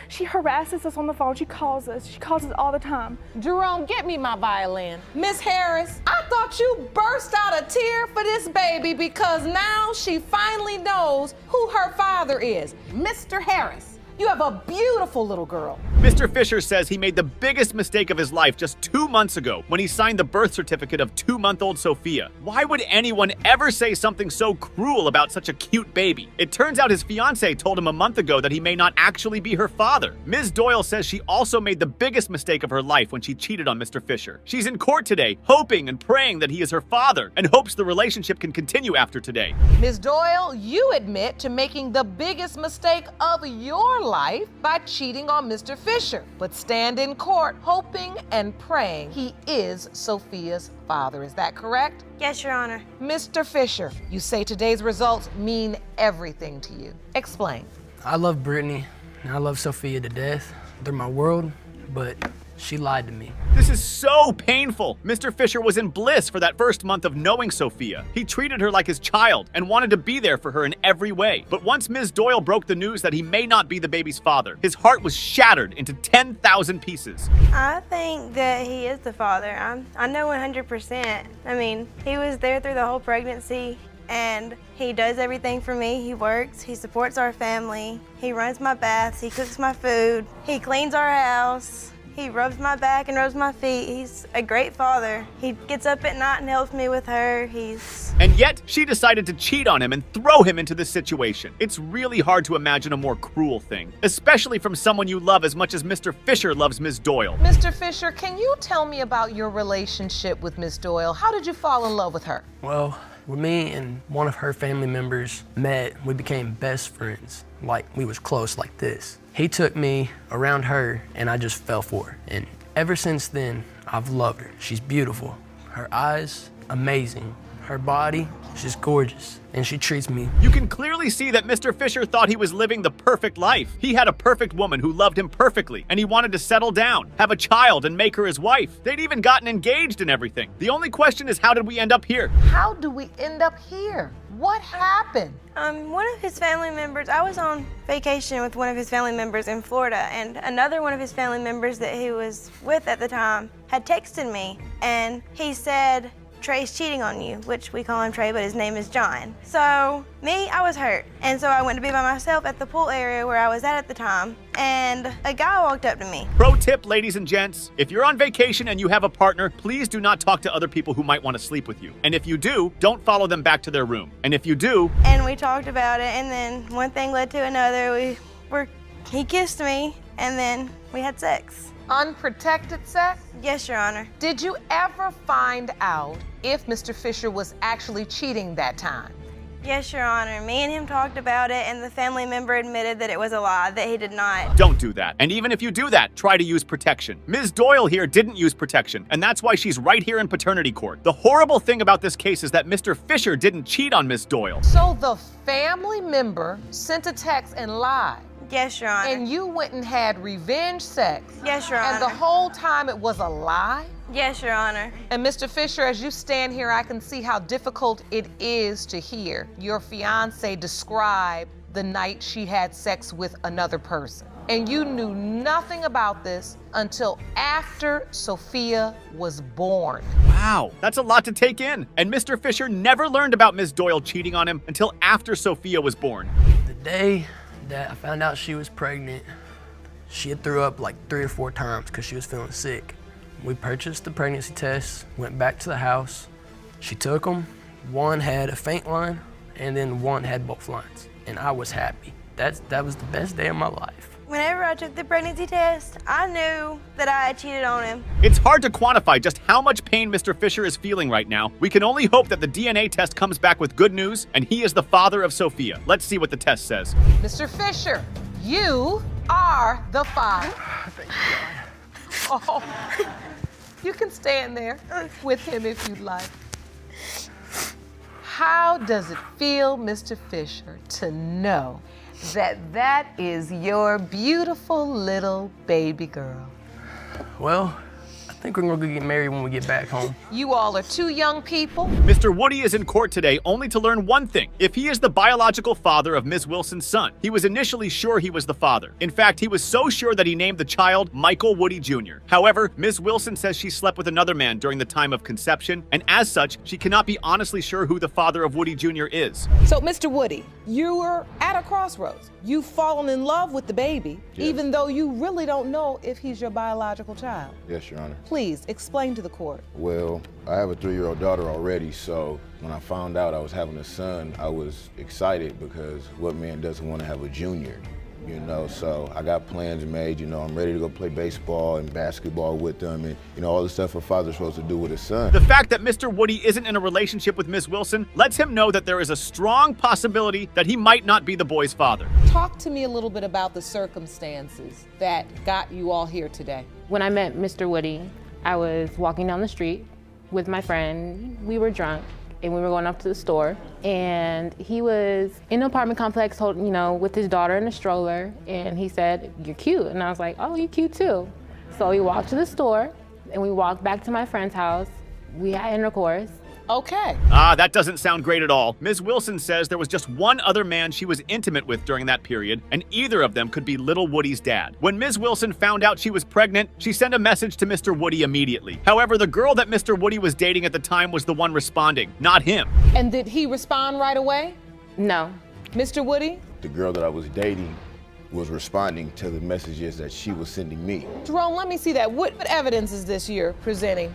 She harasses us on the phone. She calls us all the time. Jerome, get me my violin. Miss Harris, I thought you burst out a tear for this baby because now she finally knows who her father is. Mr. Harris, you have a beautiful little girl. Mr. Fisher says he made the biggest mistake of his life just 2 months ago when he signed the birth certificate of 2-month-old Sophia. Why would anyone ever say something so cruel about such a cute baby? It turns out his fiancée told him a month ago that he may not actually be her father. Ms. Doyle says she also made the biggest mistake of her life when she cheated on Mr. Fisher. She's in court today, hoping and praying that he is her father, and hopes the relationship can continue after today. Ms. Doyle, you admit to making the biggest mistake of your life by cheating on Mr. Fisher, but stand in court hoping and praying he is Sophia's father. Is that correct? Yes, Your Honor. Mr. Fisher, you say today's results mean everything to you. Explain. I love Brittany and I love Sophia to death. They're my world, but she lied to me. This is so painful. Mr. Fisher was in bliss for that first month of knowing Sophia. He treated her like his child and wanted to be there for her in every way. But once Ms. Doyle broke the news that he may not be the baby's father, his heart was shattered into 10,000 pieces. I think that he is the father. I know 100%. I mean, he was there through the whole pregnancy, and he does everything for me. He works, he supports our family, he runs my baths, he cooks my food, he cleans our house. He rubs my back and rubs my feet. He's a great father. He gets up at night and helps me with her. And yet, she decided to cheat on him and throw him into this situation. It's really hard to imagine a more cruel thing, especially from someone you love as much as Mr. Fisher loves Ms. Doyle. Mr. Fisher, can you tell me about your relationship with Ms. Doyle? How did you fall in love with her? Well, when me and one of her family members met, we became best friends. Like, we was close like this. He took me around her and I just fell for her. And ever since then, I've loved her. She's beautiful. Her eyes, amazing. Her body, she's gorgeous. And she treats me. You can clearly see that Mr. Fisher thought he was living the perfect life. He had a perfect woman who loved him perfectly, and he wanted to settle down, have a child, and make her his wife. They'd even gotten engaged and everything. The only question is, how did we end up here? How do we end up here? What happened? One of his family members, I was on vacation with one of his family members in Florida, and another one of his family members that he was with at the time had texted me, and he said, Trey's cheating on you, which we call him Trey, but his name is John. So me, I was hurt. And so I went to be by myself at the pool area where I was at the time, and a guy walked up to me. Pro tip, ladies and gents, if you're on vacation and you have a partner, please do not talk to other people who might want to sleep with you. And if you do, don't follow them back to their room. And if you do... And we talked about it, and then one thing led to another. He kissed me, and then we had sex. Unprotected sex? Yes, Your Honor. Did you ever find out if Mr. Fisher was actually cheating that time? Yes, Your Honor. Me and him talked about it, and the family member admitted that it was a lie, that he did not. Don't do that. And even if you do that, try to use protection. Ms. Doyle here didn't use protection, and that's why she's right here in paternity court. The horrible thing about this case is that Mr. Fisher didn't cheat on Ms. Doyle. So the family member sent a text and lied? Yes, Your Honor. And you went and had revenge sex? Yes, Your Honor. And the whole time it was a lie? Yes, Your Honor. And Mr. Fisher, as you stand here, I can see how difficult it is to hear your fiance describe the night she had sex with another person. And you knew nothing about this until after Sophia was born. Wow, that's a lot to take in. And Mr. Fisher never learned about Ms. Doyle cheating on him until after Sophia was born. The day that I found out she was pregnant, she had threw up like 3 or 4 times because she was feeling sick. We purchased the pregnancy tests, went back to the house. She took them. One had a faint line, and then one had both lines. And I was happy. that was the best day of my life. Whenever I took the pregnancy test, I knew that I had cheated on him. It's hard to quantify just how much pain Mr. Fisher is feeling right now. We can only hope that the DNA test comes back with good news and he is the father of Sophia. Let's see what the test says. Mr. Fisher, you are the father. Oh, you can stand there with him if you'd like. How does it feel, Mr. Fisher, to know that that is your beautiful little baby girl? Well, I think we're gonna get married when we get back home. You all are two young people. Mr. Woody is in court today only to learn one thing. If he is the biological father of Ms. Wilson's son. He was initially sure he was the father. In fact, he was so sure that he named the child Michael Woody Jr. However, Ms. Wilson says she slept with another man during the time of conception, and as such, she cannot be honestly sure who the father of Woody Jr. is. So, Mr. Woody, you were at a crossroads. You've fallen in love with the baby, even though you really don't know if he's your biological child. Yes, Your Honor. Please explain to the court. Well, I have a 3-year-old daughter already, so when I found out I was having a son, I was excited because what man doesn't want to have a junior? You know, so I got plans made, you know, I'm ready to go play baseball and basketball with them and, you know, all the stuff a father's supposed to do with his son. The fact that Mr. Woody isn't in a relationship with Ms. Wilson lets him know that there is a strong possibility that he might not be the boy's father. Talk to me a little bit about the circumstances that got you all here today. When I met Mr. Woody, I was walking down the street with my friend. We were drunk and we were going up to the store, and he was in an apartment complex holding, you know, with his daughter in a stroller, and he said, "You're cute." And I was like, "Oh, you cute too." So we walked to the store and we walked back to my friend's house. We had intercourse. Okay. That doesn't sound great at all. Ms. Wilson says there was just one other man she was intimate with during that period, and either of them could be little Woody's dad. When Ms. Wilson found out she was pregnant, she sent a message to Mr. Woody immediately. However, the girl that Mr. Woody was dating at the time was the one responding, not him. And did he respond right away? No. Mr. Woody? The girl that I was dating was responding to the messages that she was sending me. Jerome, let me see that. What evidence is this you're presenting?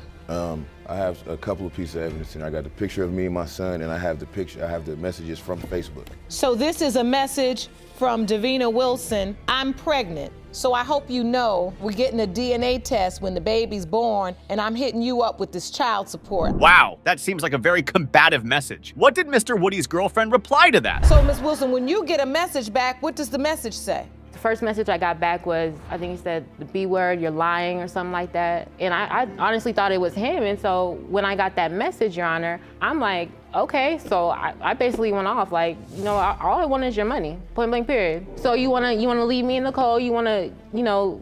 I have a couple of pieces of evidence, and I got the picture of me and my son, and I have the messages from Facebook. So this is a message from Davina Wilson. "I'm pregnant, so I hope you know we're getting a DNA test when the baby's born, and I'm hitting you up with this child support." Wow, that seems like a very combative message. What did Mr. Woody's girlfriend reply to that? So, Ms. Wilson, when you get a message back, what does the message say? The first message I got back was, I think he said the B word, "You're lying," or something like that. And I honestly thought it was him. And so when I got that message, Your Honor, I'm like, okay. So I basically went off like, you know, all I want is your money, point blank period. So you wanna leave me in the cold, you wanna, you know,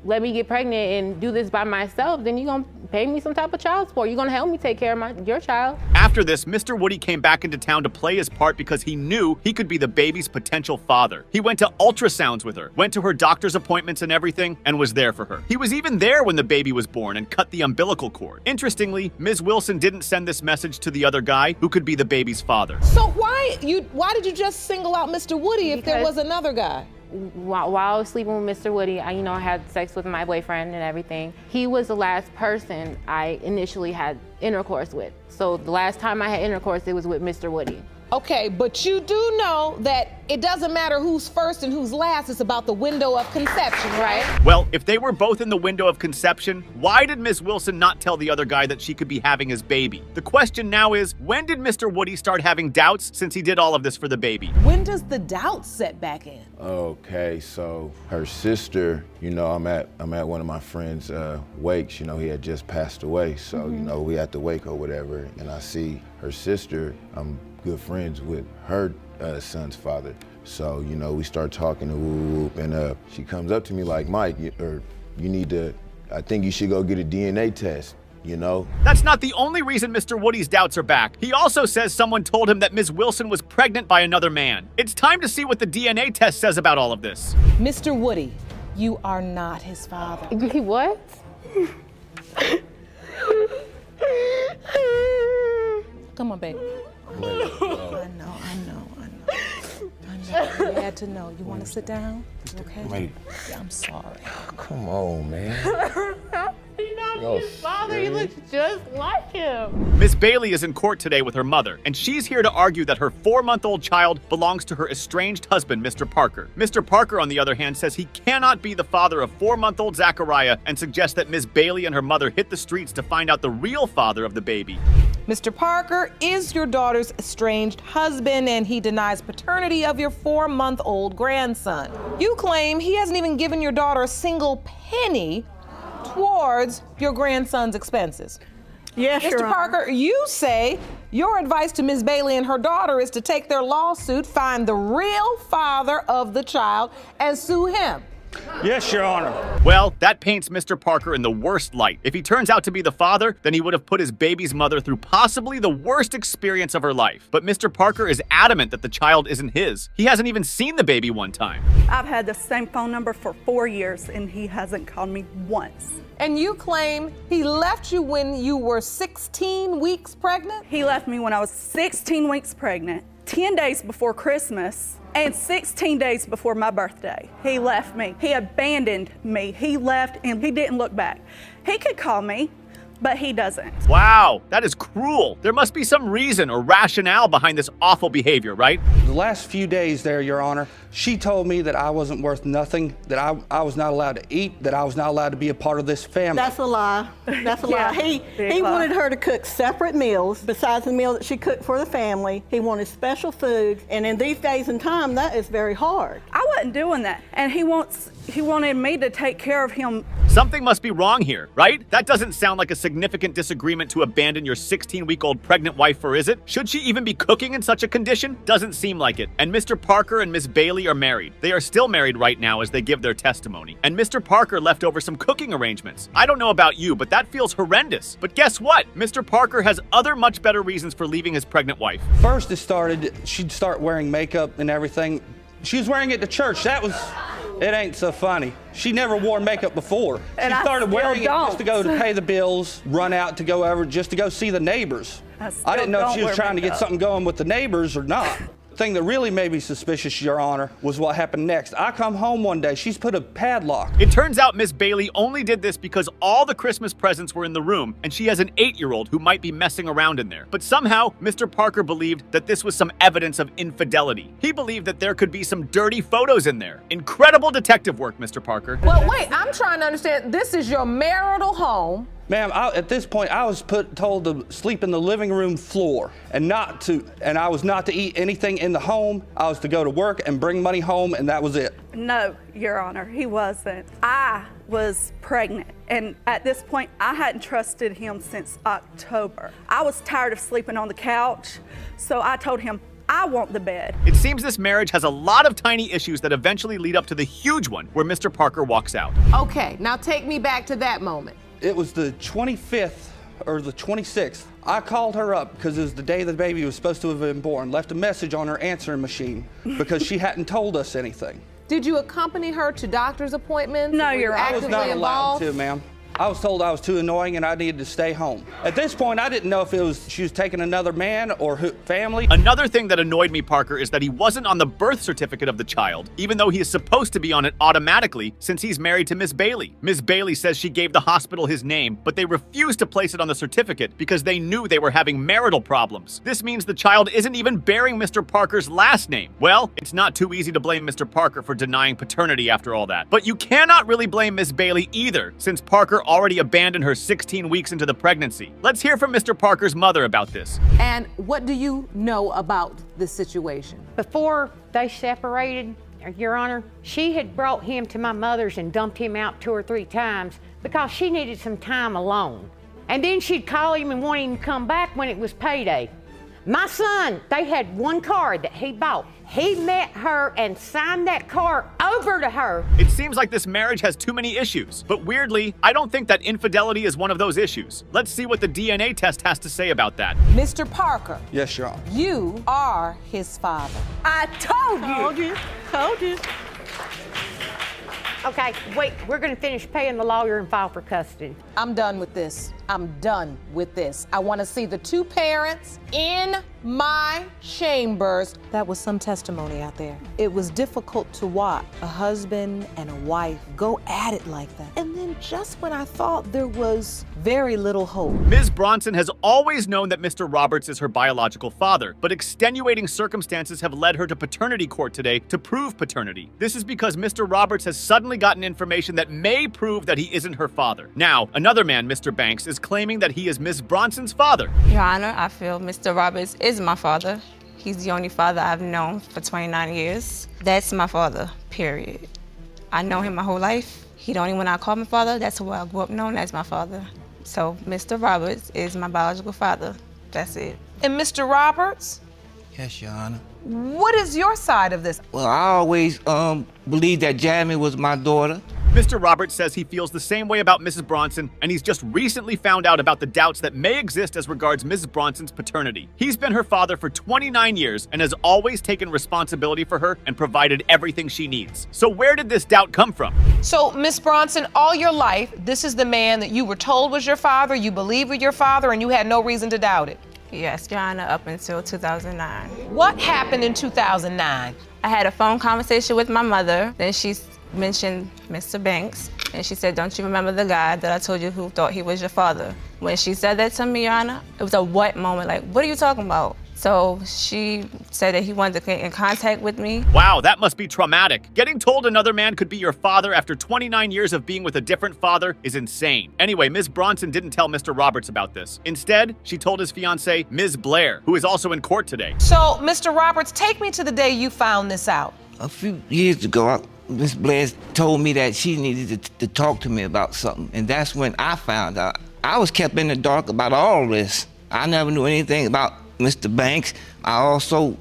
let me get pregnant and do this by myself, then you're gonna pay me some type of child support. You're gonna help me take care of your child. After this, Mr. Woody came back into town to play his part because he knew he could be the baby's potential father. He went to ultrasounds with her, went to her doctor's appointments and everything, and was there for her. He was even there when the baby was born and cut the umbilical cord. Interestingly, Ms. Wilson didn't send this message to the other guy who could be the baby's father. So why did you just single out Mr. Woody if there was another guy? While I was sleeping with Mr. Woody, I had sex with my boyfriend and everything. He was the last person I initially had intercourse with. So the last time I had intercourse, it was with Mr. Woody. Okay, but you do know that it doesn't matter who's first and who's last, it's about the window of conception, right? Well, if they were both in the window of conception, why did Ms. Wilson not tell the other guy that she could be having his baby? The question now is, when did Mr. Woody start having doubts since he did all of this for the baby? When does the doubt set back in? Okay, so her sister, you know, I'm at one of my friends' wakes, you know, he had just passed away. So, you know, we at the wake or whatever, and I see her sister, I'm good friends with her son's father. So, you know, we start talking and she comes up to me like, "Mike, I think you should go get a DNA test." You know? That's not the only reason Mr. Woody's doubts are back. He also says someone told him that Ms. Wilson was pregnant by another man. It's time to see what the DNA test says about all of this. Mr. Woody, you are not his father. What? Come on, baby. I know. You had to know. You want to sit down? Okay? Wait. Yeah, I'm sorry. Come on, man. his father. He looks just like him. Miss Bailey is in court today with her mother, and she's here to argue that her 4-month-old child belongs to her estranged husband, Mr. Parker. Mr. Parker, on the other hand, says he cannot be the father of 4-month-old Zachariah and suggests that Miss Bailey and her mother hit the streets to find out the real father of the baby. Mr. Parker is your daughter's estranged husband, and he denies paternity of your 4-month-old grandson. You claim he hasn't even given your daughter a single penny towards your grandson's expenses. Yes, Mr. Your Honor. Parker, you say your advice to Ms. Bailey and her daughter is to take their lawsuit, find the real father of the child, and sue him. Yes, Your Honor. Well, that paints Mr. Parker in the worst light. If he turns out to be the father, then he would have put his baby's mother through possibly the worst experience of her life. But Mr. Parker is adamant that the child isn't his. He hasn't even seen the baby one time. I've had the same phone number for 4 years, and he hasn't called me once. And you claim he left you when you were 16 weeks pregnant? He left me when I was 16 weeks pregnant, 10 days before Christmas, and 16 days before my birthday. He left me. He abandoned me. He left and he didn't look back. He could call me, but he doesn't. Wow, that is cruel. There must be some reason or rationale behind this awful behavior, right? The last few days there, Your Honor, she told me that I wasn't worth nothing, that I was not allowed to eat, that I was not allowed to be a part of this family. That's a lie. That's a lie. He wanted her to cook separate meals besides the meal that she cooked for the family. He wanted special food, and in these days and time, that is very hard. I wasn't doing that, and he wanted me to take care of him. Something must be wrong here, right? That doesn't sound like a significant disagreement to abandon your 16-week-old pregnant wife for, is it? Should she even be cooking in such a condition? Doesn't seem like it. And Mr. Parker and Miss Bailey are married. They are still married right now as they give their testimony. And Mr. Parker left over some cooking arrangements. I don't know about you, but that feels horrendous. But guess what? Mr. Parker has other much better reasons for leaving his pregnant wife. First it started, she'd start wearing makeup and everything. She was wearing it to church. It ain't so funny. She never wore makeup before. And she started wearing it just to go to don't. pay the bills, run out to go over, just to go see the neighbors. I didn't know if she was trying to get something going with the neighbors or not. The thing that really made me suspicious, Your Honor, was what happened next. I come home one day, she's put a padlock. It turns out Miss Bailey only did this because all the Christmas presents were in the room, and she has an 8-year-old who might be messing around in there. But somehow, Mr. Parker believed that this was some evidence of infidelity. He believed that there could be some dirty photos in there. Incredible detective work, Mr. Parker. Well, wait, I'm trying to understand. This is your marital home. Ma'am, at this point, I was told to sleep in the living room floor and I was not to eat anything in the home. I was to go to work and bring money home, and that was it. No, Your Honor, he wasn't. I was pregnant, and at this point, I hadn't trusted him since October. I was tired of sleeping on the couch, so I told him, I want the bed. It seems this marriage has a lot of tiny issues that eventually lead up to the huge one where Mr. Parker walks out. Okay, now take me back to that moment. It was the 25th or the 26th. I called her up because it was the day the baby was supposed to have been born, left a message on her answering machine because she hadn't told us anything. Did you accompany her to doctor's appointments? No, Your Honor. I was not allowed to, ma'am. I was told I was too annoying and I needed to stay home. At this point, I didn't know if she was taking another man or family. Another thing that annoyed me, Parker, is that he wasn't on the birth certificate of the child, even though he is supposed to be on it automatically since he's married to Miss Bailey. Miss Bailey says she gave the hospital his name, but they refused to place it on the certificate because they knew they were having marital problems. This means the child isn't even bearing Mr. Parker's last name. Well, it's not too easy to blame Mr. Parker for denying paternity after all that. But you cannot really blame Miss Bailey either, since Parker already abandoned her 16 weeks into the pregnancy. Let's hear from Mr. Parker's mother about this. And what do you know about this situation? Before they separated, Your Honor, she had brought him to my mother's and dumped him out 2 or 3 times because she needed some time alone. And then she'd call him and want him to come back when it was payday. My son, they had one car that he bought. He met her and signed that car over to her. It seems like this marriage has too many issues, but weirdly, I don't think that infidelity is one of those issues. Let's see what the DNA test has to say about that. Mr. Parker. Yes, Your Honor. You are his father. I told you. Told you. Okay, wait, we're gonna finish paying the lawyer and file for custody. I'm done with this. I'm done with this. I want to see the two parents in my chambers. That was some testimony out there. It was difficult to watch a husband and a wife go at it like that. And then just when I thought there was very little hope. Ms. Bronson has always known that Mr. Roberts is her biological father, but extenuating circumstances have led her to paternity court today to prove paternity. This is because Mr. Roberts has suddenly gotten information that may prove that he isn't her father. Now, another man, Mr. Banks, is claiming that he is Ms. Bronson's father. Your Honor, I feel Mr. Roberts is my father. He's the only father I've known for 29 years. That's my father, period. I know him my whole life. He the only one I call my father. That's who I grew up known as my father. So Mr. Roberts is my biological father. That's it. And Mr. Roberts, Yes, Your Honor. what is your side of this? Well, I always believed that Jasmine was my daughter. Mr. Roberts says he feels the same way about Mrs. Bronson, and he's just recently found out about the doubts that may exist as regards Mrs. Bronson's paternity. He's been her father for 29 years and has always taken responsibility for her and provided everything she needs. So where did this doubt come from? So, Miss Bronson, all your life, this is the man that you were told was your father, you believe was your father, and you had no reason to doubt it. Yes, Your Honor, up until 2009. What happened in 2009? I had a phone conversation with my mother. Then she mentioned Mr. Banks, and she said, don't you remember the guy that I told you who thought he was your father? When she said that to me, Your Honor, it was a what moment, like, what are you talking about? So she said that he wanted to get in contact with me. Wow, that must be traumatic. Getting told another man could be your father after 29 years of being with a different father is insane. Anyway, Ms. Bronson didn't tell Mr. Roberts about this. Instead, she told his fiancée, Ms. Blair, who is also in court today. So, Mr. Roberts, take me to the day you found this out. A few years ago, Miss Blair told me that she needed to talk to me about something, and that's when I found out. I was kept in the dark about all this. I never knew anything about Mr. Banks. I also,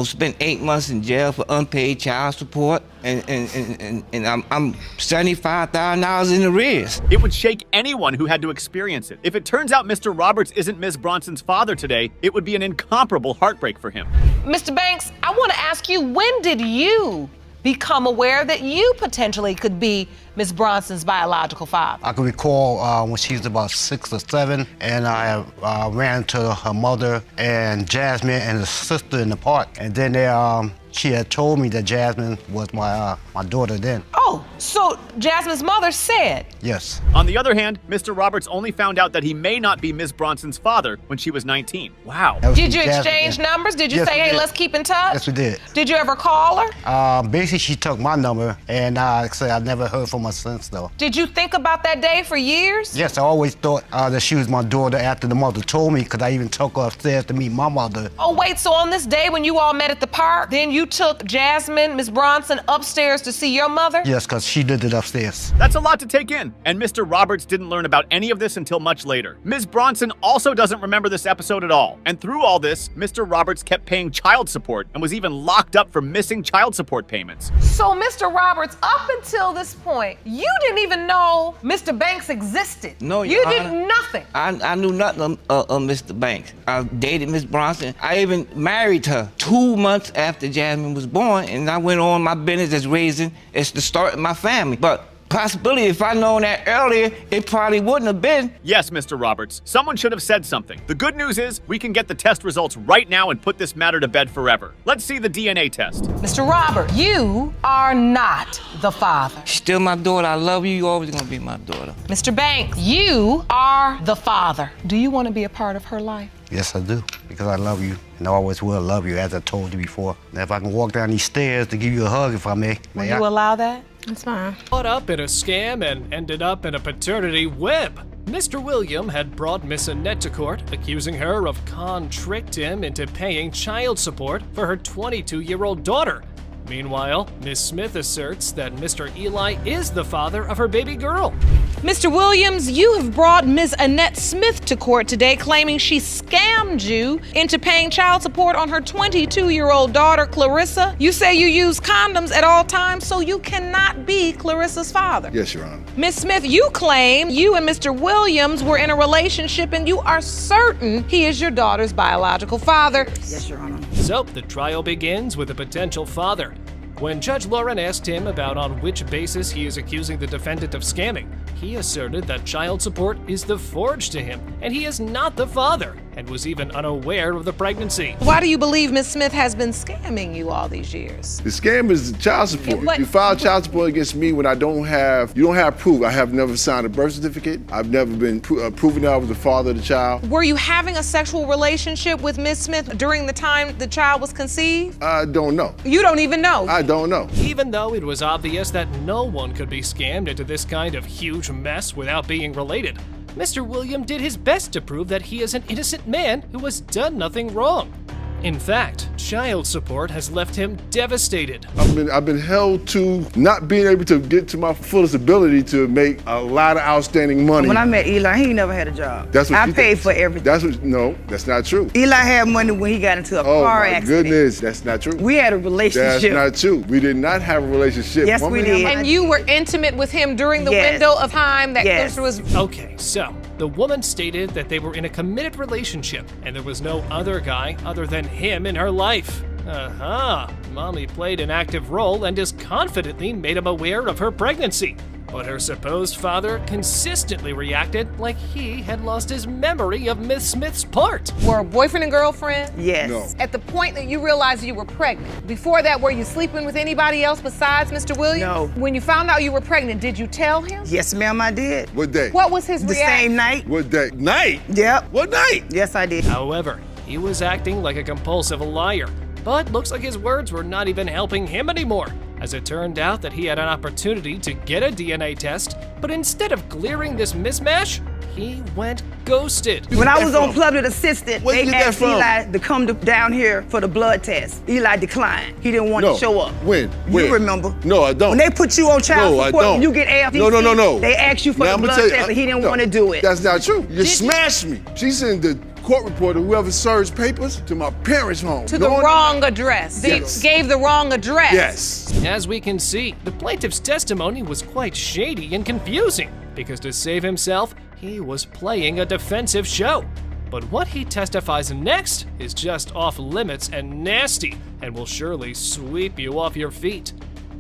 spent 8 months in jail for unpaid child support, and I'm $75,000 in arrears. It would shake anyone who had to experience it. If it turns out Mr. Roberts isn't Ms. Bronson's father today, it would be an incomparable heartbreak for him. Mr. Banks, I want to ask you, when did you become aware that you potentially could be Ms. Bronson's biological father? I can recall when she was about 6 or 7, and I ran to her mother and Jasmine and the sister in the park, and then she had told me that Jasmine was my daughter then. Oh, so Jasmine's mother said? Yes. On the other hand, Mr. Roberts only found out that he may not be Ms. Bronson's father when she was 19. Wow. Did you exchange numbers? Did you say, hey, let's keep in touch? Yes, we did. Did you ever call her? Basically, she took my number, and I never heard from her since, though. Did you think about that day for years? Yes, I always thought that she was my daughter after the mother told me, because I even took her upstairs to meet my mother. Oh, wait, so on this day when you all met at the park, then you took Jasmine, Ms. Bronson, upstairs to see your mother? Yes, because she did it upstairs. That's a lot to take in, and Mr. Roberts didn't learn about any of this until much later. Ms. Bronson also doesn't remember this episode at all, and through all this, Mr. Roberts kept paying child support and was even locked up for missing child support payments. So, Mr. Roberts, up until this point, you didn't even know Mr. Banks existed. No, you didn't nothing. I knew nothing of Mr. Banks. I dated Miss Bronson. I even married her 2 months after Jasmine was born, and I went on my business as the start of my family. But possibility, if I'd known that earlier, it probably wouldn't have been. Yes, Mr. Roberts, someone should have said something. The good news is we can get the test results right now and put this matter to bed forever. Let's see the DNA test. Mr. Robert, you are not the father. Still my daughter. I love you. You're always gonna be my daughter. Mr. Banks, you are the father. Do you want to be a part of her life? Yes, I do, because I love you, and I always will love you, as I told you before. Now, if I can walk down these stairs to give you a hug, if I may. Will you allow that? It's fine. Caught up in a scam and ended up in a paternity web. Mr. William had brought Miss Annette to court, accusing her of tricked him into paying child support for her 22-year-old daughter. Meanwhile, Miss Smith asserts that Mr. Eli is the father of her baby girl. Mr. Williams, you have brought Ms. Annette Smith to court today, claiming she scammed you into paying child support on her 22-year-old daughter, Clarissa. You say you use condoms at all times, so you cannot be Clarissa's father. Yes, Your Honor. Ms. Smith, you claim you and Mr. Williams were in a relationship and you are certain he is your daughter's biological father. Yes, Your Honor. So the trial begins with a potential father. When Judge Lauren asked him about on which basis he is accusing the defendant of scamming, he asserted that child support is the forge to him, and he is not the father, and was even unaware of the pregnancy. Why do you believe Ms. Smith has been scamming you all these years? The scam is the child support. You file child support against me when you don't have proof. I have never signed a birth certificate. I've never been proven that I was the father of the child. Were you having a sexual relationship with Ms. Smith during the time the child was conceived? I don't know. You don't even know? I don't know. Even though it was obvious that no one could be scammed into this kind of huge mess without being related, Mr. William did his best to prove that he is an innocent man who has done nothing wrong. In fact, child support has left him devastated. I've been held to not being able to get to my fullest ability to make a lot of outstanding money. When I met Eli, he never had a job. I paid for everything. No, that's not true. Eli had money when he got into a car accident. Oh my goodness, that's not true. We had a relationship. That's not true. We did not have a relationship. Yes, we did. And you were intimate with him during the window of time that Clarissa was... Okay, so the woman stated that they were in a committed relationship and there was no other guy other than him in her life. Mommy played an active role and has confidently made him aware of her pregnancy. But her supposed father consistently reacted like he had lost his memory of Miss Smith's part. Were boyfriend and girlfriend? Yes. No. At the point that you realized you were pregnant, before that, were you sleeping with anybody else besides Mr. Williams? No. When you found out you were pregnant, did you tell him? Yes, ma'am, I did. What day? What was his reaction? The same night. What day? Night? Yep. What night? Yes, I did. However, he was acting like a compulsive liar, but looks like his words were not even helping him anymore, as it turned out that he had an opportunity to get a DNA test, but instead of clearing this mismatch, he went ghosted. When I was on Public Assistant, Where'd you they get that asked from? Eli to come down here for the blood test. Eli declined. He didn't want to show up. When? You remember? No, I don't. When they put you on child support, I don't. when you get AFDC, No. they ask you for Now, the I'ma blood tell you, test, and he didn't want to do it. That's not true. You smashed me. She's in the court reporter, whoever serves papers, to my parents' home. To the wrong address. Yes. Gave the wrong address. Yes. As we can see, the plaintiff's testimony was quite shady and confusing, because to save himself, he was playing a defensive show. But what he testifies next is just off limits and nasty, and will surely sweep you off your feet.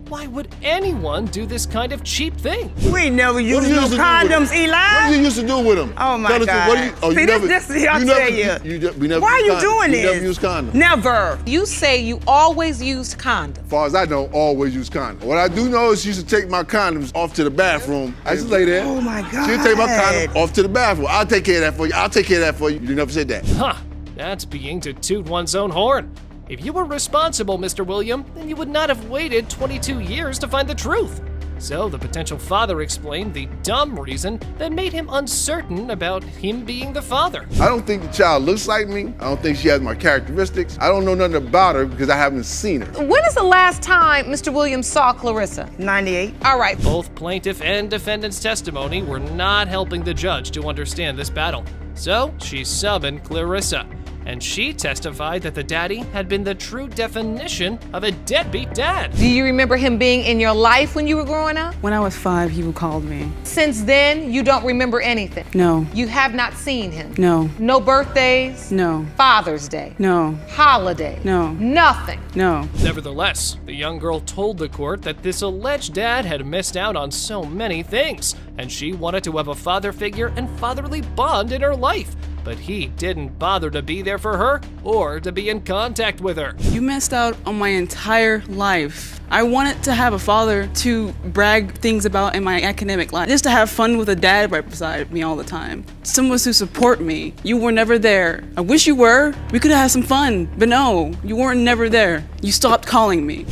Why would anyone do this kind of cheap thing? We ain't never used no condoms, Eli. What did you used to do with them? Oh my Tell us God. what do you, oh, See, you never, this is, I'll you tell never, you. we never Why are used you condoms. doing You this? never used condoms. Never. You say you always used condoms. As far as I know, always use condoms. What I do know is she used to take my condoms off to the bathroom. I used to lay there. Oh my God. She'd take my condom off to the bathroom. I'll take care of that for you. I'll take care of that for you. You never said that. Huh, that's being to toot one's own horn. If you were responsible, Mr. William, then you would not have waited 22 years to find the truth. So the potential father explained the dumb reason that made him uncertain about him being the father. I don't think the child looks like me. I don't think she has my characteristics. I don't know nothing about her because I haven't seen her. When is the last time Mr. Williams saw Clarissa? 98. All right. Both plaintiff and defendant's testimony were not helping the judge to understand this battle. So she summoned Clarissa, and she testified that the daddy had been the true definition of a deadbeat dad. Do you remember him being in your life when you were growing up? When I was 5, he would call me. Since then, you don't remember anything? No. You have not seen him? No. No birthdays? No. Father's Day? No. Holiday? No. Nothing? No. Nevertheless, the young girl told the court that this alleged dad had missed out on so many things, and she wanted to have a father figure and fatherly bond in her life. But he didn't bother to be there for her or to be in contact with her. You missed out on my entire life. I wanted to have a father to brag things about in my academic life, just to have fun with a dad right beside me all the time. Someone to support me. You were never there. I wish you were. We could have had some fun, but no, you weren't never there. You stopped calling me.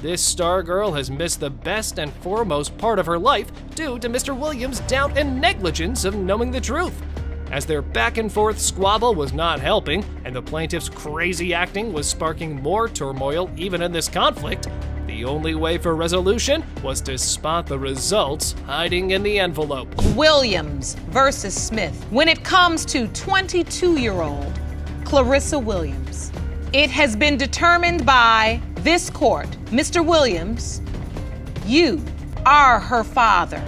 This star girl has missed the best and foremost part of her life due to Mr. Williams' doubt and negligence of knowing the truth. As their back and forth squabble was not helping, and the plaintiff's crazy acting was sparking more turmoil even in this conflict, the only way for resolution was to spot the results hiding in the envelope. Williams versus Smith. When it comes to 22-year-old Clarissa Williams, it has been determined by this court, Mr. Williams, you are her father.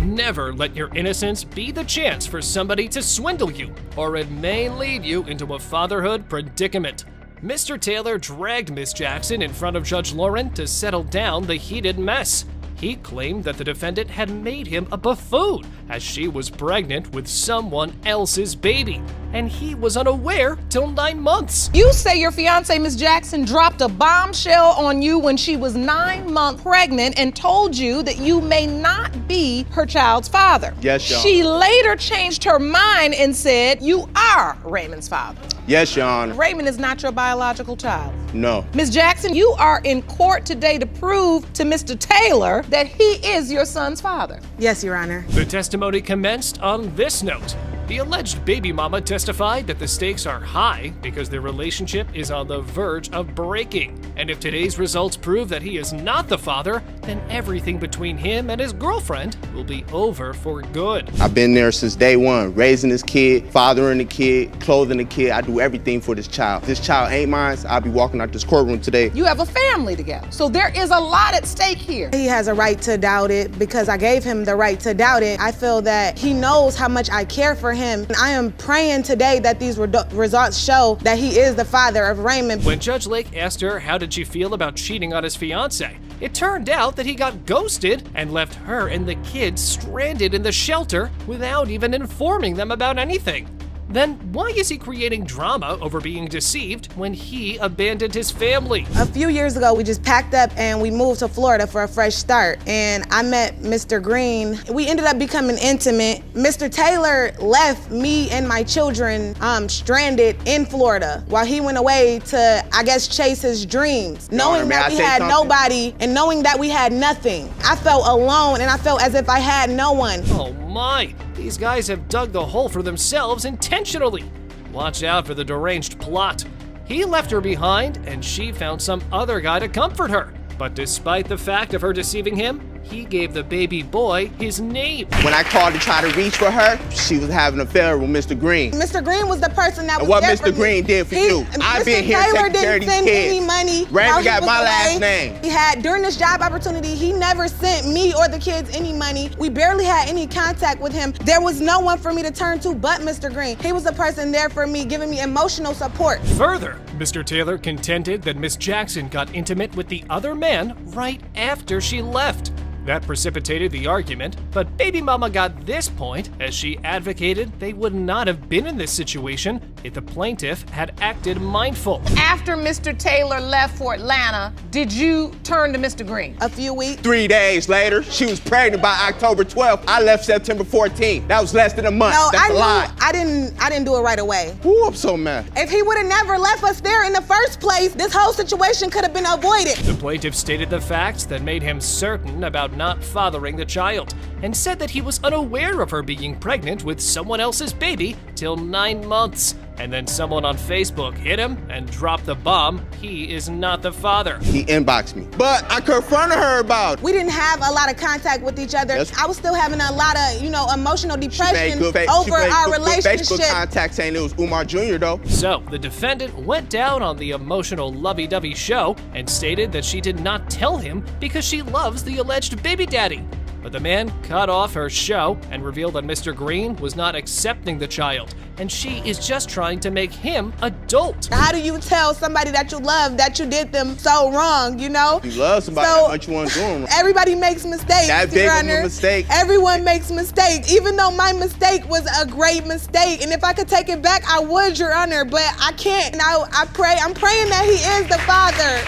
Never let your innocence be the chance for somebody to swindle you, or it may lead you into a fatherhood predicament. Mr. Taylor dragged Miss Jackson in front of Judge Lauren to settle down the heated mess. He claimed that the defendant had made him a buffoon as she was pregnant with someone else's baby, and he was unaware till 9 months. You say your fiance, Ms. Jackson, dropped a bombshell on you when she was 9 months pregnant and told you that you may not be her child's father. Yes, Your Honor. She later changed her mind and said you are Raymond's father. Yes, Your Honor. Raymond is not your biological child. No. Ms. Jackson, you are in court today to prove to Mr. Taylor that he is your son's father. Yes, Your Honor. The testimony commenced on this note. The alleged baby mama testified that the stakes are high because their relationship is on the verge of breaking. And if today's results prove that he is not the father, then everything between him and his girlfriend will be over for good. I've been there since day one, raising this kid, fathering the kid, clothing the kid. I do everything for this child. If this child ain't mine, I'll be walking out this courtroom today. You have a family together, so there is a lot at stake here. He has a right to doubt it because I gave him the right to doubt it. I feel that he knows how much I care for him. I am praying today that these results show that he is the father of Raymond. When Judge Lake asked her how did she feel about cheating on his fiancée, it turned out that he got ghosted and left her and the kids stranded in the shelter without even informing them about anything. Then why is he creating drama over being deceived when he abandoned his family? A few years ago, we just packed up and we moved to Florida for a fresh start. And I met Mr. Green. We ended up becoming intimate. Mr. Taylor left me and my children stranded in Florida while he went away to, I guess, chase his dreams. Knowing that we had nobody and knowing that we had nothing. I felt alone and I felt as if I had no one. Oh my, these guys have dug the hole for themselves intentionally. Watch out for the deranged plot. He left her behind and she found some other guy to comfort her. But despite the fact of her deceiving him, he gave the baby boy his name. When I called to try to reach for her, she was having an affair with Mr. Green. Mr. Green was the person that was what there Mr. Green did for you. I've been here taking care of these kids. Any money. Raymond got my last name. He had, during this job opportunity, he never sent me or the kids any money. We barely had any contact with him. There was no one for me to turn to but Mr. Green. He was the person there for me, giving me emotional support. Further, Mr. Taylor contended that Miss Jackson got intimate with the other man right after she left. That precipitated the argument, but baby mama got this point as she advocated they would not have been in this situation if the plaintiff had acted mindful. After Mr. Taylor left for Atlanta, did you turn to Mr. Green? A few weeks. 3 days later, she was pregnant by October 12th. I left September 14th. That was less than a month. No, That's a lie. I didn't do it right away. Ooh, I'm so mad. If he would have never left us there in the first place, this whole situation could have been avoided. The plaintiff stated the facts that made him certain about not fathering the child, and said that he was unaware of her being pregnant with someone else's baby till 9 months. And then someone on Facebook hit him and dropped the bomb. He is not the father. He inboxed me, but I confronted her about it. We didn't have a lot of contact with each other. I was still having a lot of, emotional depression over our relationship. Facebook contact saying it was Umar Jr. though. So the defendant went down on the emotional lovey-dovey show and stated that she did not tell him because she loves the alleged baby daddy. But the man cut off her show and revealed that Mr. Green was not accepting the child, and she is just trying to make him adult. How do you tell somebody that you love that you did them so wrong, You love somebody, how much you want to do them wrong. Everybody makes mistakes, That big of a mistake. Everyone makes mistakes, even though my mistake was a great mistake. And if I could take it back, I would, Your Honor, but I can't. And I'm praying that he is the father.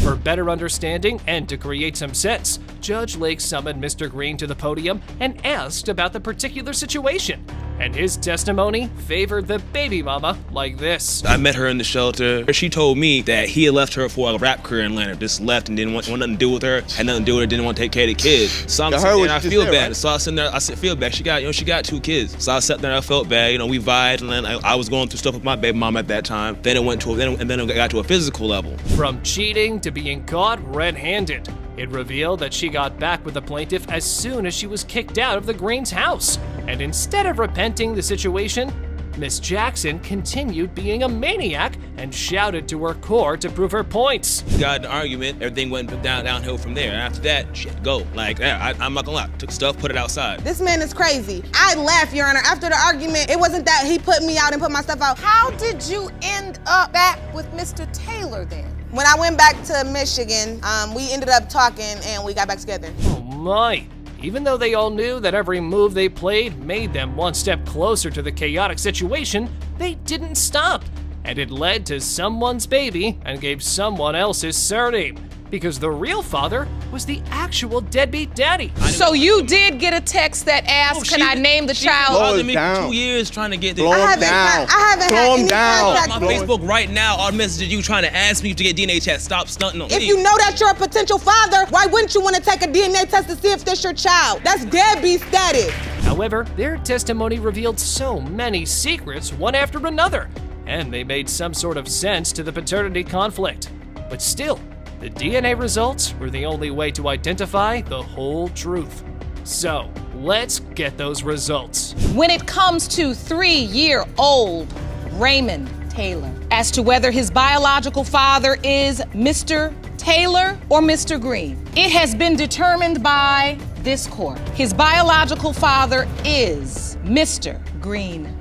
For better understanding and to create some sense, Judge Lake summoned Mr. Green to the podium and asked about the particular situation. And his testimony favored the baby mama like this. I met her in the shelter. She told me that he had left her for a rap career in Atlanta, just left and didn't want nothing to do with her, had nothing to do with her, didn't want to take care of the kids. So I'm sitting there and I feel bad. Right? So I was sitting there, I said, feel bad. She got 2 kids. So I sat there and I felt bad. We vibed, and then I was going through stuff with my baby mom at that time. Then it got to a physical level. From cheating to being caught red-handed, it revealed that she got back with the plaintiff as soon as she was kicked out of the Green's house. And instead of repenting the situation, Miss Jackson continued being a maniac and shouted to her core to prove her points. Got in an argument, everything went downhill from there. After that, she had to go. Like, yeah, I'm not gonna lie, took stuff, put it outside. This man is crazy. I left, Your Honor. After the argument, it wasn't that he put me out and put my stuff out. How did you end up back with Mr. Taylor then? When I went back to Michigan, we ended up talking and we got back together. Oh my. Even though they all knew that every move they played made them one step closer to the chaotic situation, they didn't stop. And it led to someone's baby and gave someone else his surname. Because the real father was the actual deadbeat daddy. So you did get a text that asked, can I name the child? She bothered me for 2 years trying to get this. I haven't had any contact. On my Facebook right now, our message you trying to ask me to get DNA test. Stop stunting on me. If you know that you're a potential father, why wouldn't you want to take a DNA test to see if this your child? That's deadbeat status. However, their testimony revealed so many secrets one after another, and they made some sort of sense to the paternity conflict. But still, the DNA results were the only way to identify the whole truth. So, let's get those results. When it comes to 3-year-old Raymond Taylor, as to whether his biological father is Mr. Taylor or Mr. Green, it has been determined by this court. His biological father is Mr. Green.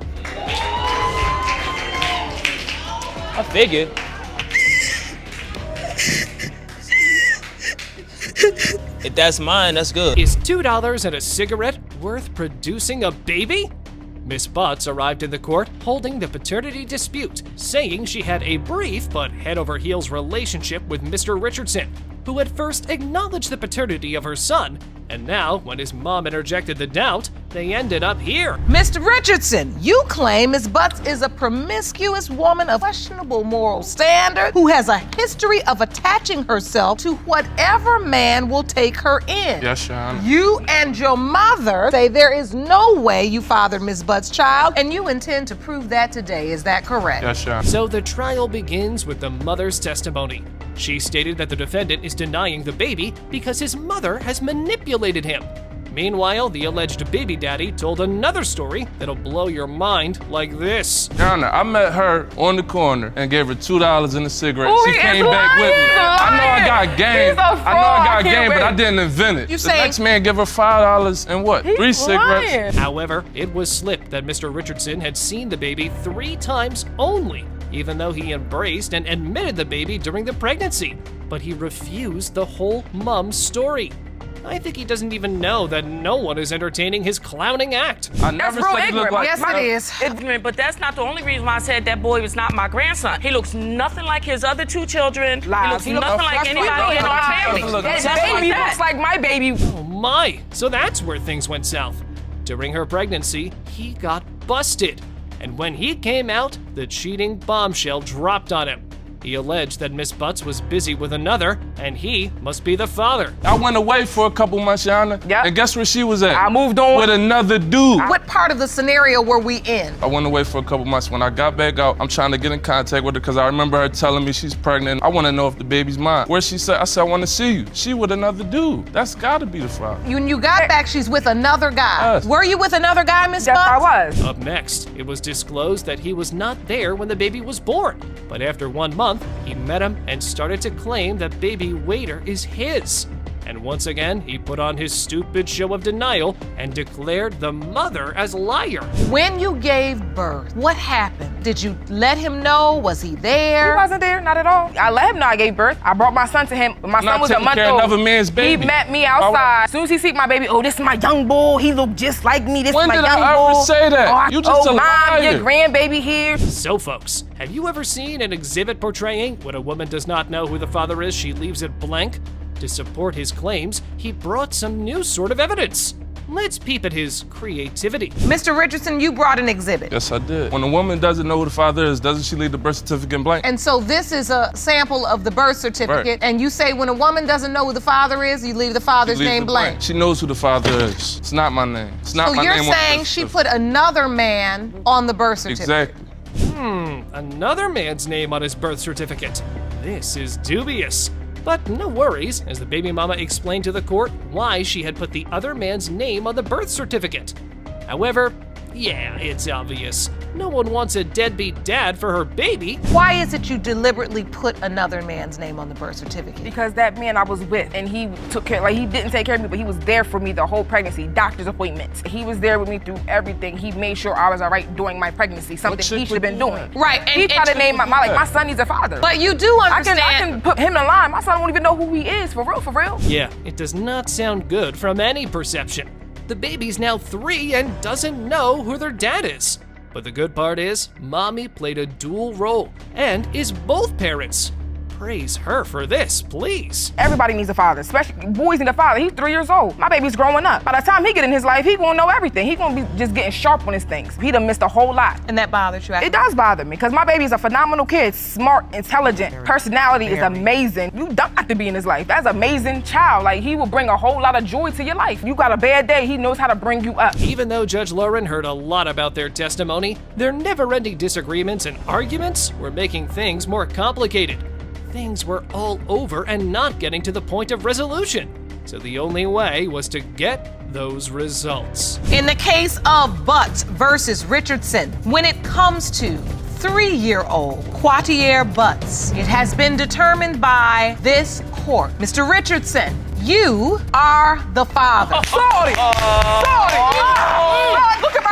I figured. If that's mine, that's good. Is $2 and a cigarette worth producing a baby? Miss Butts arrived in the court holding the paternity dispute, saying she had a brief but head-over-heels relationship with Mr. Richardson, who had first acknowledged the paternity of her son, and now, when his mom interjected the doubt, they ended up here. Mr. Richardson, you claim Ms. Butts is a promiscuous woman of questionable moral standard who has a history of attaching herself to whatever man will take her in. Yes, Your Honor. You and your mother say there is no way you fathered Ms. Butts' child, and you intend to prove that today. Is that correct? Yes, Your Honor. So the trial begins with the mother's testimony. She stated that the defendant is denying the baby because his mother has manipulated him. Meanwhile, the alleged baby daddy told another story that'll blow your mind like this. Your Honor, I met her on the corner and gave her $2 and a cigarette. She came back with me. I know I got game. But I didn't invent it. The next man gave her $5 and what? 3 cigarettes. However, it was slipped that Mr. Richardson had seen the baby 3 times only, even though he embraced and admitted the baby during the pregnancy. But he refused the whole mom's story. I think he doesn't even know that no one is entertaining his clowning act. I never said he looked like Yes, it is. Ignorant, but that's not the only reason why I said that boy was not my grandson. He looks nothing like his other 2 children. He looks nothing like anybody in our family. That baby looks like my baby. Oh my, so that's where things went south. During her pregnancy, he got busted. And when he came out, the cheating bombshell dropped on him. He alleged that Miss Butts was busy with another, and he must be the father. I went away for a couple months, Your Honor. Yep. And guess where she was at? I moved on. With another dude. What part of the scenario were we in? I went away for a couple months. When I got back out, I'm trying to get in contact with her because I remember her telling me she's pregnant. I want to know if the baby's mine. Where she said, I said, I want to see you. She with another dude. That's got to be the father. When you got back, she's with another guy. Yes. Were you with another guy, Miss Butts? I was. Up next, it was disclosed that he was not there when the baby was born. But after 1 month, he met him and started to claim that baby waiter is his. And once again, he put on his stupid show of denial and declared the mother as liar. When you gave birth, what happened? Did you let him know? Was he there? He wasn't there, not at all. I let him know I gave birth. I brought my son to him. My son was a month old. Another man's baby. He met me outside. As soon as he seen my baby, oh, this is my young bull. He looked just like me. This is my young bull. When did I ever say that? You just a Mom, liar. your grandbaby here. So folks, have you ever seen an exhibit portraying when a woman does not know who the father is, she leaves it blank? To support his claims, he brought some new sort of evidence. Let's peep at his creativity. Mr. Richardson, you brought an exhibit. Yes, I did. When a woman doesn't know who the father is, doesn't she leave the birth certificate blank? And so this is a sample of the birth certificate, Right. and you say when a woman doesn't know who the father is, you leave the father's name blank. She knows who the father is. It's not my name. It's not So my you're name. on the saying birth she certificate. put another man on the birth certificate? Exactly. Another man's name on his birth certificate. This is dubious. But no worries, as the baby mama explained to the court why she had put the other man's name on the birth certificate. However, Yeah, it's obvious. No one wants a deadbeat dad for her baby. Why is it you deliberately put another man's name on the birth certificate? Because that man I was with, and he took care, like he didn't take care of me, but he was there for me the whole pregnancy, doctor's appointments. He was there with me through everything. He made sure I was all right during my pregnancy, something he should have been doing. Right, and he tried to name my son needs a father. But you do understand. I can put him in line. My son won't even know who he is, for real, for real. Yeah, it does not sound good from any perception. The baby's now 3 and doesn't know who their dad is. But the good part is, Mommy played a dual role and is both parents. Praise her for this, please. Everybody needs a father, especially boys need a father. He's 3 years old. My baby's growing up. By the time he get in his life, he gonna know everything. He gonna be just getting sharp on his things. He done missed a whole lot. And that bothers you? It does bother me, because my baby's a phenomenal kid, smart, intelligent, personality is amazing. You don't have to be in his life. That's an amazing child. Like, he will bring a whole lot of joy to your life. You got a bad day, he knows how to bring you up. Even though Judge Lauren heard a lot about their testimony, their never-ending disagreements and arguments were making things more complicated. Things were all over and not getting to the point of resolution. So the only way was to get those results. In the case of Butts versus Richardson, when it comes to 3-year-old Quatier Butts, it has been determined by this court. Mr. Richardson, you are the father. Sorry! Look at